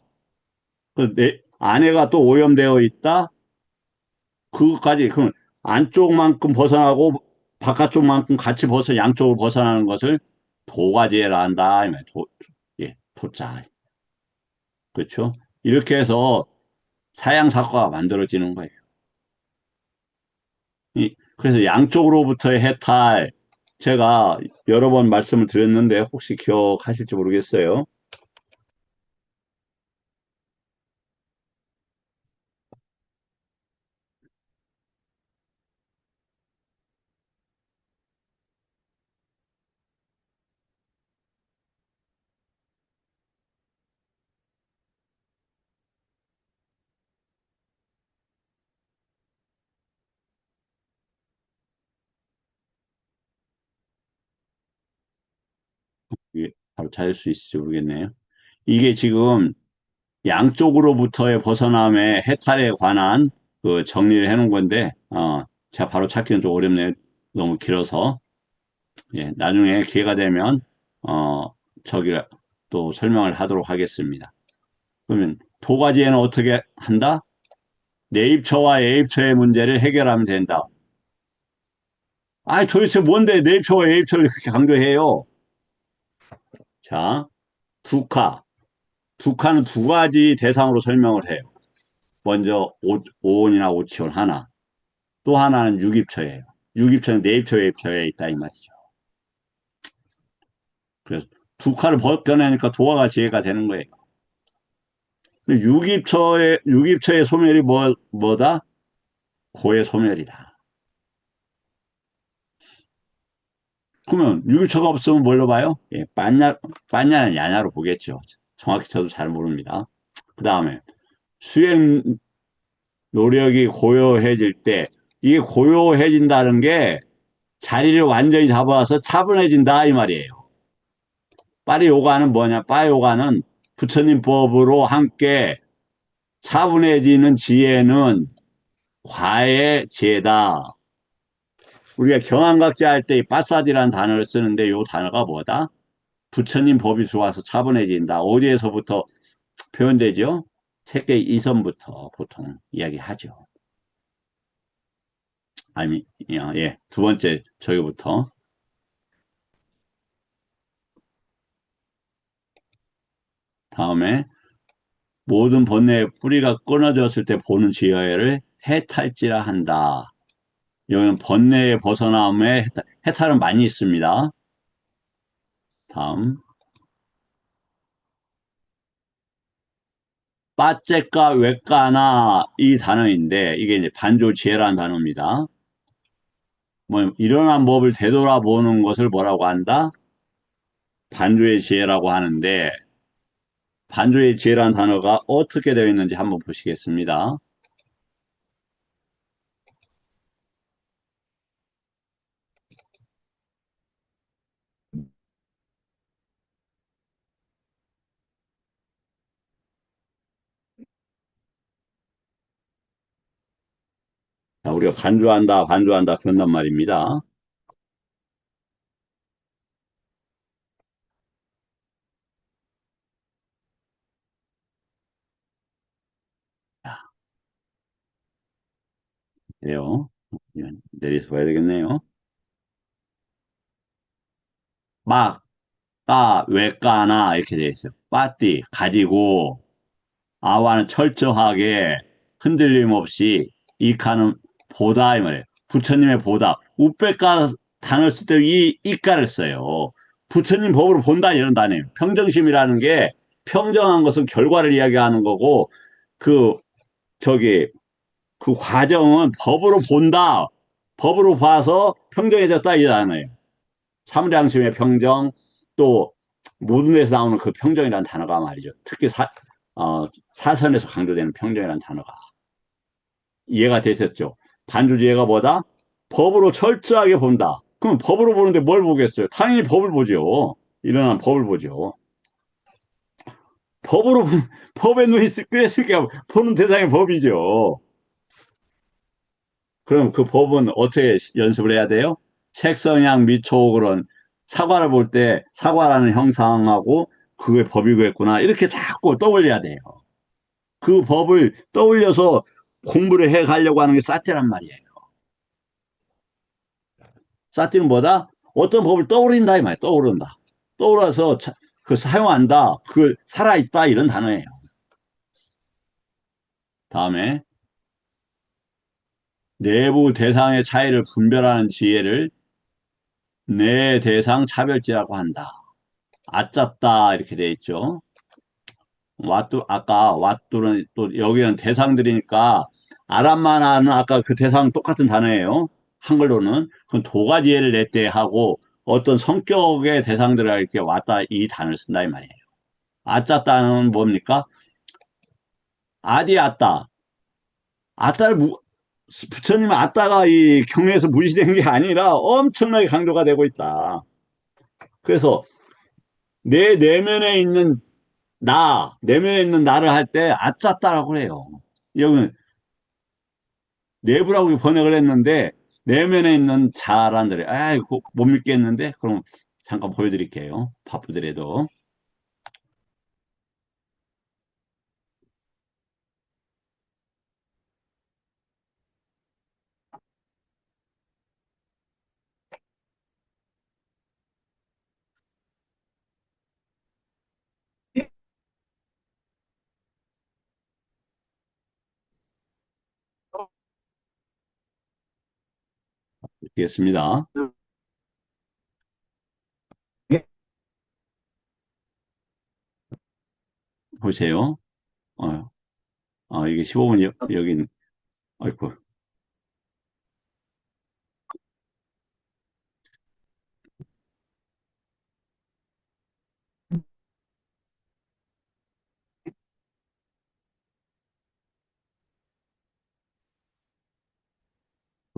그 아내가 또 오염되어 있다? 그것까지, 그럼 안쪽만큼 벗어나고 바깥쪽만큼 같이 양쪽으로 벗어나는 것을 도가지라 한다. 이 말이에요. 예, 도자. 그렇죠? 이렇게 해서 사양사과가 만들어지는 거예요. 그래서 양쪽으로부터의 해탈, 제가 여러 번 말씀을 드렸는데 혹시 기억하실지 모르겠어요. 이게 바로 찾을 수 있을지 모르겠네요. 이게 지금 양쪽으로부터의 벗어남의 해탈에 관한 그 정리를 해놓은 건데, 제가 바로 찾기는 좀 어렵네요. 너무 길어서. 예, 나중에 기회가 되면, 저기 또 설명을 하도록 하겠습니다. 그러면 도가지에는 어떻게 한다? 내입처와 예입처의 문제를 해결하면 된다. 도대체 뭔데 내입처와 예입처를 그렇게 강조해요? 자, 두카. 두카는 두 가지 대상으로 설명을 해요. 먼저 오온이나 오치온 하나. 또 하나는 유깁처예요. 유깁처는 내입처, 예입처에 있다 이 말이죠. 그래서 두카를 벗겨내니까 도화가 지혜가 되는 거예요. 유깁처의 소멸이 뭐다? 고의 소멸이다. 그러면 유기초가 없으면 뭘로 봐요? 예, 빤냐는 야냐로 보겠죠. 정확히 저도 잘 모릅니다. 그 다음에 수행 노력이 고요해질 때 이게 고요해진다는 게 자리를 완전히 잡아서 차분해진다 이 말이에요. 파리요가는 뭐냐? 파리요가는 부처님 법으로 함께 차분해지는 지혜는 과의 지혜다. 우리가 경안각제 할 때 빠사디라는 단어를 쓰는데 이 단어가 뭐다? 부처님 법이 들어와서 차분해진다. 어디에서부터 표현되죠? 세계 이선부터 보통 이야기하죠. 아니, 예, 두 번째 저기부터. 다음에 모든 번뇌의 뿌리가 끊어졌을 때 보는 지혜를 해탈지라 한다. 여기는 번뇌에 벗어남의 해탈은 많이 있습니다. 다음. 빠째까 외까나 이 단어인데 이게 이제 반조지혜라는 단어입니다. 뭐 일어난 법을 되돌아보는 것을 뭐라고 한다? 반조의 지혜라고 하는데 반조의 지혜라는 단어가 어떻게 되어 있는지 한번 보시겠습니다. 자, 우리가 반조한다 그런단 말입니다. 자, 그래요. 내려서 봐야 되겠네요. 막, 외까나 이렇게 되어 있어요. 빠띠 가지고 아와는 철저하게 흔들림 없이 이카는 보다 이 말이에요. 부처님의 보다. 우빼까 단어를 쓸 때 이 이까를 써요. 부처님 법으로 본다 이런 단어예요. 평정심이라는 게 평정한 것은 결과를 이야기하는 거고 그 저기 그 과정은 법으로 본다. 법으로 봐서 평정해졌다 이 단어예요. 참량심의 평정 또 모든 데서 나오는 그 평정이라는 단어가 말이죠. 특히 사선에서 강조되는 평정이라는 단어가 이해가 되셨죠? 반주지혜가 뭐다? 법으로 철저하게 본다. 그럼 법으로 보는데 뭘 보겠어요? 당연히 법을 보죠. 일어난 법을 보죠. 법으로 법에 눈이 끄였으니까 보는 대상이 법이죠. 그럼 그 법은 어떻게 연습을 해야 돼요? 색성향 미초 그런 사과를 볼 때 사과라는 형상하고 그게 법이겠구나 이렇게 자꾸 떠올려야 돼요. 그 법을 떠올려서 공부를 해 가려고 하는 게 사티란 말이에요. 사티는 뭐다? 어떤 법을 떠올린다 이 말이에요. 떠오른다. 떠올라서 그 사용한다. 그 살아있다 이런 단어예요. 다음에 내부 대상의 차이를 분별하는 지혜를 내 대상 차별지라고 한다. 아짰다 이렇게 돼 있죠. 왓두 아까 왓두는 또 여기는 대상들이니까 아람마나는 아까 그 대상 똑같은 단어예요. 한글로는 그건 도가지혜를 냈대 하고 어떤 성격의 대상들을 이렇게 왔다 이 단어를 쓴다 이 말이에요. 아짰다는 뭡니까? 아디 아따. 아따를 부처님 아따가 이 경에서 무시된 게 아니라 엄청나게 강조가 되고 있다. 그래서 내 내면에 있는 내면에 있는 나를 할 때 아짰다라고 해요. 여기는 내부라고 번역을 했는데 내면에 있는 자란들이 이거 못 믿겠는데 그럼 잠깐 보여드릴게요. 바쁘더라도 드리겠습니다. 보세요. 어, 이게 15분 여긴 아이고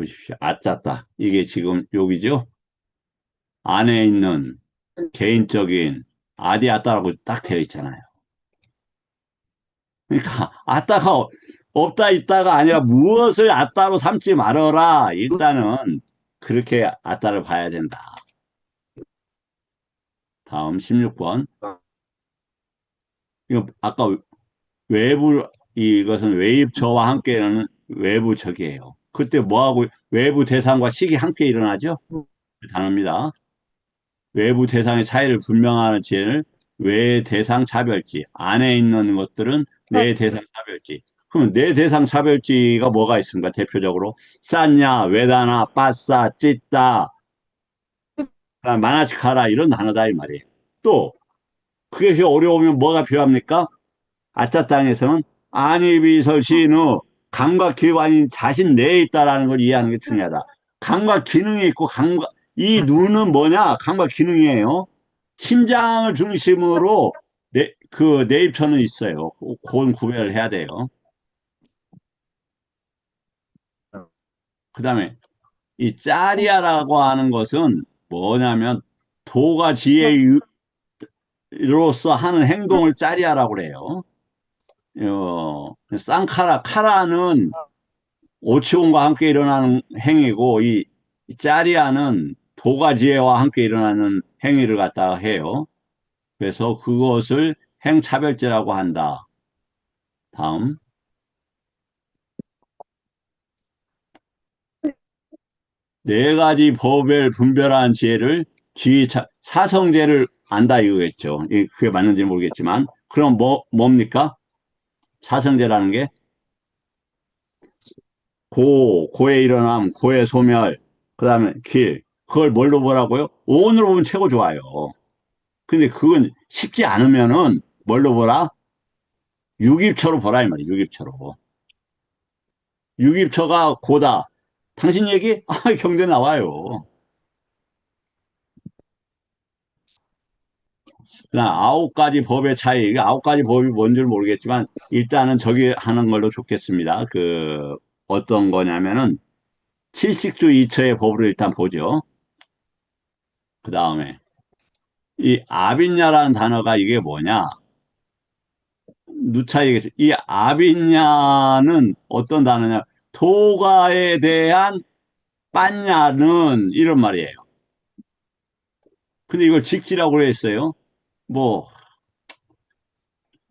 보십시오. 아짰다. 이게 지금 여기죠. 안에 있는 개인적인 아디아따라고 딱 되어 있잖아요. 그러니까 아따가 없다 있다가 아니라 무엇을 아따로 삼지 말아라. 일단은 그렇게 아따를 봐야 된다. 다음 16번. 이거 아까 외부 이것은 외입처와 함께하는 외부적이에요. 그때 뭐하고 외부 대상과 식이 함께 일어나죠? 그 단어입니다. 외부 대상의 차이를 분명하는 지혜를 외 대상 차별지, 안에 있는 것들은 내 대상 차별지. 그럼 내 대상 차별지가 뭐가 있습니까? 대표적으로 쌌냐, 외다나, 빠싸, 찢다, 마나치카라 이런 단어다 이 말이에요. 또 그게 어려우면 뭐가 필요합니까? 아짜 땅에서는 안이비설시누 감각 기관이 자신 내에 있다라는 걸 이해하는 게 중요하다. 감각 기능이 있고 이 눈은 뭐냐? 감각 기능이에요. 심장을 중심으로 그 내입처는 있어요. 그건 구별을 해야 돼요. 그다음에 이 짜리아라고 하는 것은 뭐냐면 도가 지혜로서 하는 행동을 짜리아라고 그래요. 카라는 오치온과 함께 일어나는 행위고 이 짜리아는 도가지혜와 함께 일어나는 행위를 갖다 해요. 그래서 그것을 행차별죄라고 한다. 다음 네 가지 법을 분별한 지혜를 사성제를 안다 이거겠죠. 그게 맞는지 모르겠지만 그럼 뭡니까? 사성제라는 게 고의 일어남, 고의 소멸, 그 다음에 길. 그걸 뭘로 보라고요? 오온으로 보면 최고 좋아요. 근데 그건 쉽지 않으면은 뭘로 보라? 유깁처로 보라 이 말이에요. 유깁처로. 유깁처가 고다. 당신 얘기? 경제 나와요. 그냥 아홉 가지 법의 차이. 이게 아홉 가지 법이 뭔지 모르겠지만 일단은 저기 하는 걸로 좋겠습니다. 어떤 거냐면은 칠식주 이처의 법을 일단 보죠. 그 다음에 이 아빈야라는 단어가 이게 뭐냐? 누차 얘기했죠. 이 아빈야는 어떤 단어냐? 도가에 대한 빤냐는 이런 말이에요. 근데 이걸 직지라고 했어요. 뭐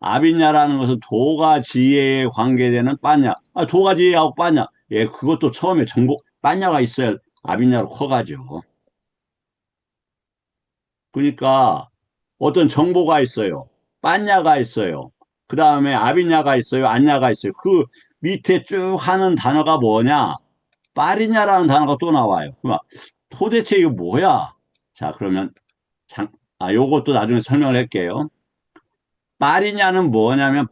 아빈야라는 것은 도가 지혜에 관계되는 빤냐. 도가지하고 빠냐. 예, 그것도 처음에 빠냐가 있어야 아비냐로 커가죠. 그러니까 어떤 정보가 있어요. 빠냐가 있어요. 그 다음에 아비냐가 있어요. 안냐가 있어요. 그 밑에 쭉 하는 단어가 뭐냐? 빠리냐라는 단어가 또 나와요. 그럼 도대체 이거 뭐야? 자, 그러면 요것도 나중에 설명을 할게요. 빠리냐는 뭐냐면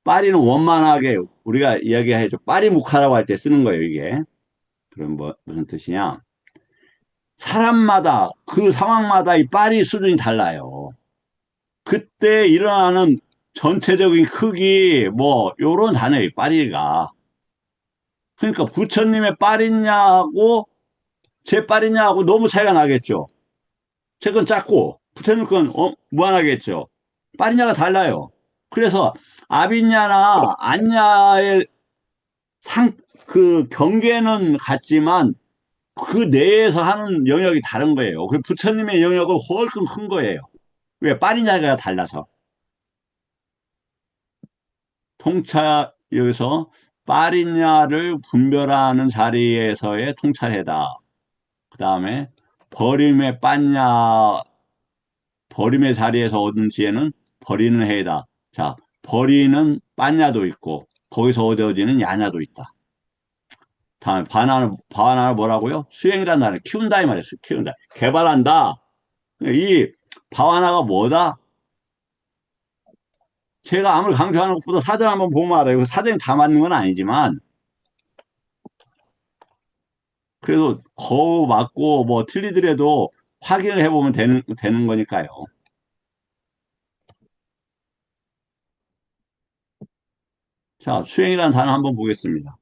빠리는 원만하게 우리가 이야기해줘. 빠리묵하라고 할 때 쓰는 거예요, 이게. 그럼 무슨 뜻이냐? 사람마다 그 상황마다 이 빠리 수준이 달라요. 그때 일어나는 전체적인 크기 뭐 요런 단어예요, 빠리가. 그러니까 부처님의 빠리냐하고 제 빠리냐하고 너무 차이가 나겠죠. 제 건 작고 부처님 건 무한하겠죠. 빠리냐가 달라요. 그래서 아비냐나 안냐의 그 경계는 같지만 그 내에서 하는 영역이 다른 거예요. 그 부처님의 영역은 훨씬 큰 거예요. 왜? 빠리냐가 달라서. 여기서 빠리냐를 분별하는 자리에서의 통찰해다. 그 다음에 버림의 빠냐, 버림의 자리에서 얻은 지혜는 버리는 해다. 자, 버리는 빠냐도 있고 거기서 얻어지는 야냐도 있다. 다음에 바나나 뭐라고요? 수행이라는 단어를 키운다 이 말이에요. 키운다. 개발한다. 이 바와나가 뭐다? 제가 아무리 강조하는 것보다 사전 한번 보면 알아요. 그 사전이 다 맞는 건 아니지만 그래도 거우 맞고 뭐 틀리더라도 확인을 해보면 되는 거니까요. 자, 수행이라는 단어 한번 보겠습니다.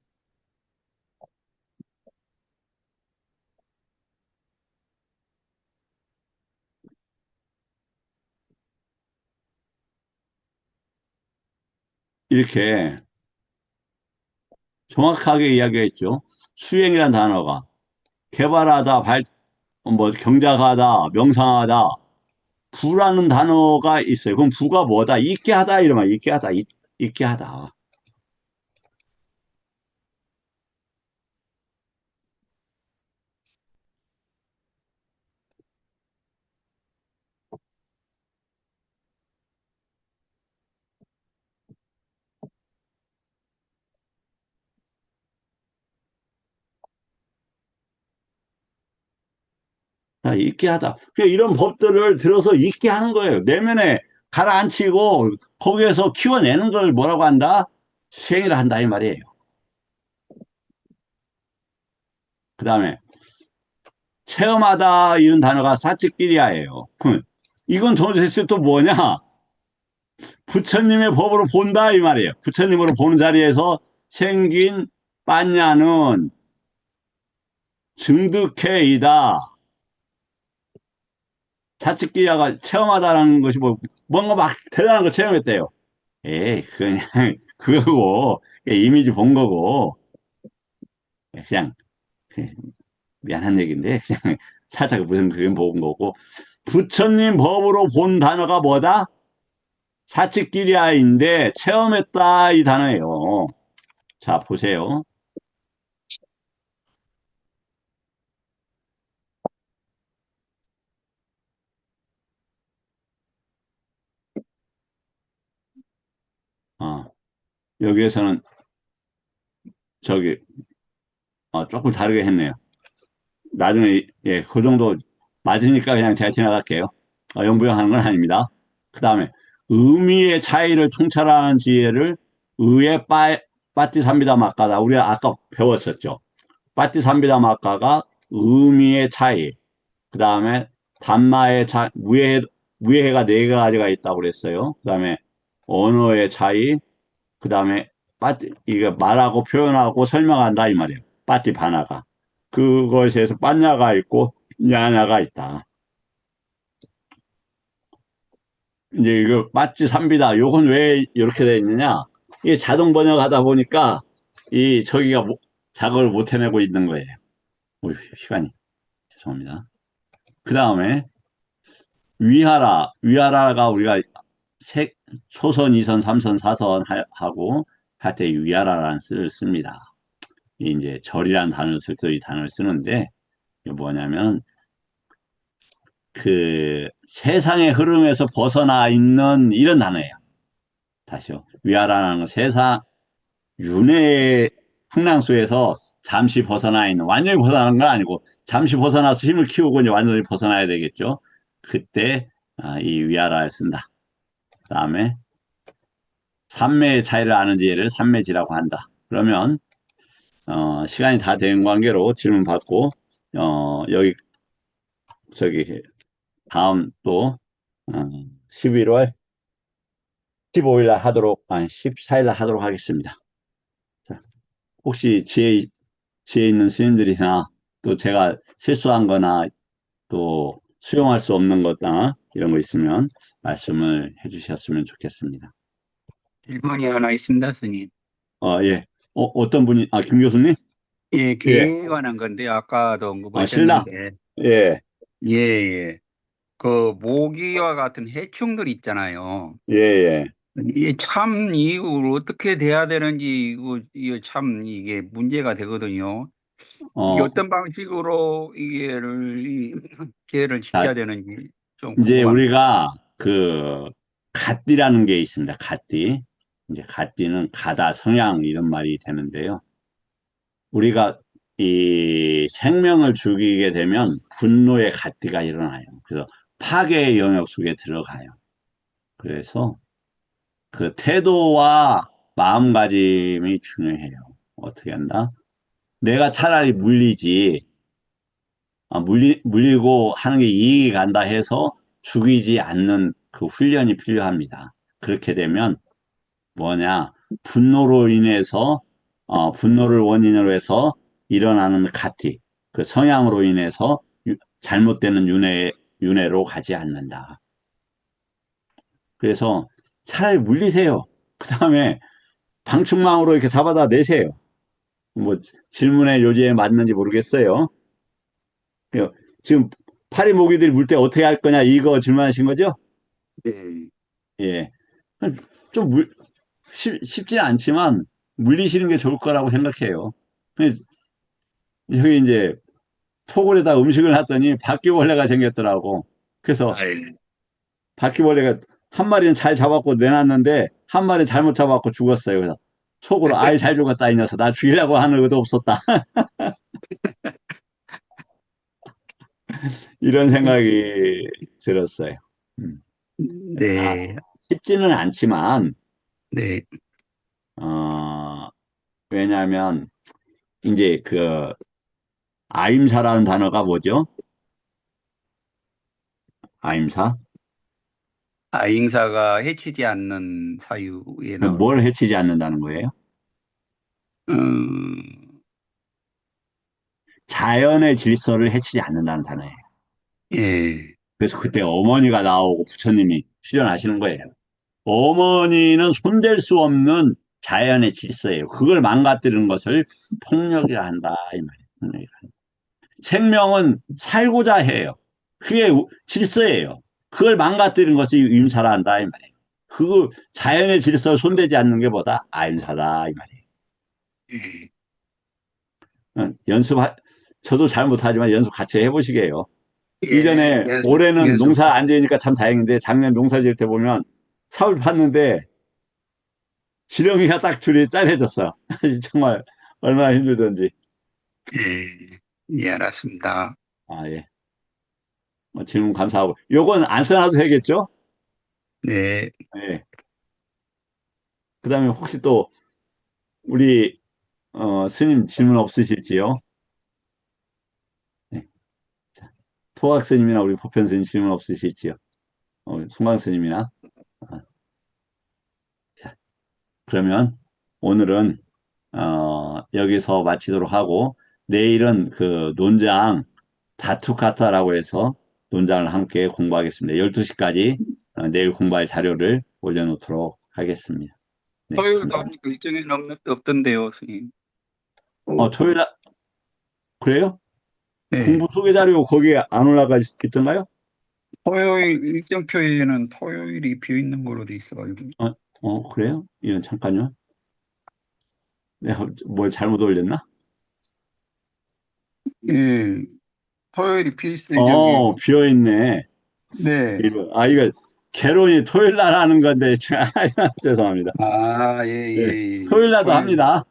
이렇게 정확하게 이야기했죠. 수행이라는 단어가 개발하다, 뭐 경작하다, 명상하다, 부라는 단어가 있어요. 그럼 부가 뭐다? 있게 하다 이러면 있게 하다, 있게 하다. 자, 있게 하다. 이런 법들을 들어서 있게 하는 거예요. 내면에 가라앉히고 거기에서 키워내는 걸 뭐라고 한다? 수행을 한다 이 말이에요. 그 다음에 체험하다 이런 단어가 사치끼리야예요. 이건 도대체 또 뭐냐? 부처님의 법으로 본다 이 말이에요. 부처님으로 보는 자리에서 생긴 빠냐는 증득해이다. 사치끼리야가 체험하다라는 것이 뭔가 막 대단한 걸 체험했대요. 그냥 그거고 이미지 본 거고 그냥 미안한 얘기인데 그냥 살짝 무슨 그림 본 거고 부처님 법으로 본 단어가 뭐다? 사치끼리아인데 체험했다 이 단어예요. 자 보세요. 어, 여기에서는 저기 조금 다르게 했네요. 나중에 그 정도 맞으니까 그냥 제가 지나갈게요. 영부영하는 건 아닙니다. 그 다음에 의미의 차이를 통찰하는 지혜를 의의 빠띠삼비다 마까다. 우리가 아까 배웠었죠. 빠띠삼비다 마까가 의미의 차이, 그 다음에 단마의 차이, 무해가 네 가지가 있다고 그랬어요. 그 다음에 언어의 차이, 그 다음에 이게 말하고 표현하고 설명한다 이 말이에요. 빠띠 바나가. 그것에서 빠냐가 있고 야냐가 있다. 이제 이거 빠찌 삼비다. 요건 왜 이렇게 돼 있느냐? 이게 자동 번역하다 보니까 저기가 작업을 못 해내고 있는 거예요. 시간이 죄송합니다. 그 다음에 위하라가 우리가 초선, 2선, 3선, 4선 하고 할 때 위아라라는 뜻을 씁니다. 이제 절이라는 단어를 쓸 때 이 단어를 쓰는데, 이게 뭐냐면, 그 세상의 흐름에서 벗어나 있는 이런 단어예요. 다시요. 위아라라는 건 세상, 윤회의 풍랑수에서 잠시 벗어나 있는, 완전히 벗어나는 건 아니고, 잠시 벗어나서 힘을 키우고 이제 완전히 벗어나야 되겠죠. 그때, 이 위아라를 쓴다. 그 다음에, 삼매의 차이를 아는 지혜를 삼매지라고 한다. 그러면, 시간이 다 된 관계로 질문 받고, 여기, 저기, 다음 또, 11월 15일 날 하도록, 아니, 14일 날 하도록 하겠습니다. 자, 혹시 지혜 있는 스님들이나 또 제가 실수한 거나 또 수용할 수 없는 거나 이런 거 있으면 말씀을 해 주셨으면 좋겠습니다. 질문이 하나 있습니다, 스님. 예. 어떤 분이, 김 교수님? 예, 예. 교회에 관한 건데, 아까도 신라? 언급하셨는데, 예, 예, 예. 그, 모기와 같은 해충들 있잖아요. 예, 예. 이게 참, 이걸 어떻게 돼야 되는지, 이거 참, 이게 문제가 되거든요. 이게 어, 어떤 방식으로 개를 지켜야 자, 되는지 좀 이제 궁금합니다. 우리가 갓띠라는 게 있습니다. 갓띠. 이제 갓띠는 가다, 성향 이런 말이 되는데요. 우리가 이 생명을 죽이게 되면 분노의 갓띠가 일어나요. 그래서 파괴의 영역 속에 들어가요. 그래서 그 태도와 마음가짐이 중요해요. 어떻게 한다? 내가 차라리 물리지, 물리고 하는 게 이익이 간다 해서 죽이지 않는 그 훈련이 필요합니다. 그렇게 되면 뭐냐, 분노로 인해서, 분노를 원인으로 해서 일어나는 가티, 그 성향으로 인해서 잘못되는 윤회로 가지 않는다. 그래서 차라리 물리세요. 그 다음에 방충망으로 이렇게 잡아다 내세요. 뭐, 질문의 요지에 맞는지 모르겠어요. 지금 파리 모기들이 물 때 어떻게 할 거냐, 이거 질문하신 거죠? 네. 예. 좀 쉽지 않지만 물리시는 게 좋을 거라고 생각해요. 여기 이제 토굴에다 음식을 놨더니 바퀴벌레가 생겼더라고. 그래서 아이, 바퀴벌레가 한 마리는 잘 잡았고 내놨는데 한 마리는 잘못 잡았고 죽었어요. 그래서 속으로 아이 잘 죽었다 이 녀석 나 죽이려고 하는 의도 없었다. 이런 생각이 들었어요. 음. 네, 쉽지는 않지만 네. 어, 왜냐하면 이제 그 아임사라는 단어가 뭐죠? 아임사? 아잉사가 해치지 않는 사유에 뭘 나오죠. 해치지 않는다는 거예요? 음, 자연의 질서를 해치지 않는다는 단어예요. 예, 그래서 그때 어머니가 나오고 부처님이 출연하시는 거예요. 어머니는 손댈 수 없는 자연의 질서예요. 그걸 망가뜨리는 것을 폭력이라 한다 이 말이에요. 폭력이라. 생명은 살고자 해요. 그게 질서예요. 그걸 망가뜨리는 것이 임사라 한다 이 말이에요. 그 자연의 질서를 손대지 않는 게 뭐다? 아임사다 이 말이에요. 예, 연습 저도 잘 못하지만 연습 같이 해보시게요. 예, 이전에 올해는 연습, 농사 안 지으니까 참 다행인데 작년 농사 지을 때 보면 삽을 팠는데 지렁이가 딱 줄이 잘려졌어. 정말 얼마나 힘들던지. 예, 예, 알았습니다. 예. 질문 감사하고. 요건 안 써놔도 되겠죠? 네, 예. 그 다음에 혹시 또 우리 스님 질문 없으실지요? 네. 자, 토학 스님이나 우리 보편 스님 질문 없으실지요? 송강 스님이나. 아, 자, 그러면 오늘은 여기서 마치도록 하고 내일은 그 논장 다투카타라고 해서 논장을 함께 공부하겠습니다. 12시까지 내일 공부할 자료를 올려놓도록 하겠습니다. 네, 토요일도 감사합니다. 합니까? 일정에는 없던데요, 스님. 토요일 날, 그래요? 네, 공부 소개 자료 거기에 안 올라가 있던가요? 토요일 일정표에는 토요일이 비어 있는 걸로 돼 있어가지고. 그래요? 이건 잠깐요. 내가 뭘 잘못 올렸나? 예, 토요일이 필수적이고, 비어있네. 네. 이거, 개론이 토요일 날 하는 건데, 죄송합니다. 아, 예, 예, 예, 예. 토요일 날도 토요일, 합니다.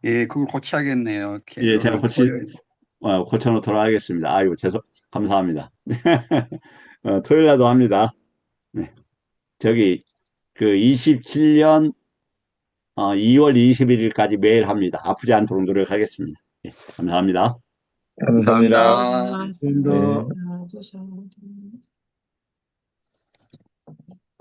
예, 그걸 고쳐야겠네요. 예, 제가 개론을 토요일. 고쳐놓도록 하겠습니다. 감사합니다. 토요일 날도 합니다. 네. 저기, 그 27년 2월 21일까지 매일 합니다. 아프지 않도록 노력하겠습니다. 예, 감사합니다. 감사합니다. 아, 네. 주셔.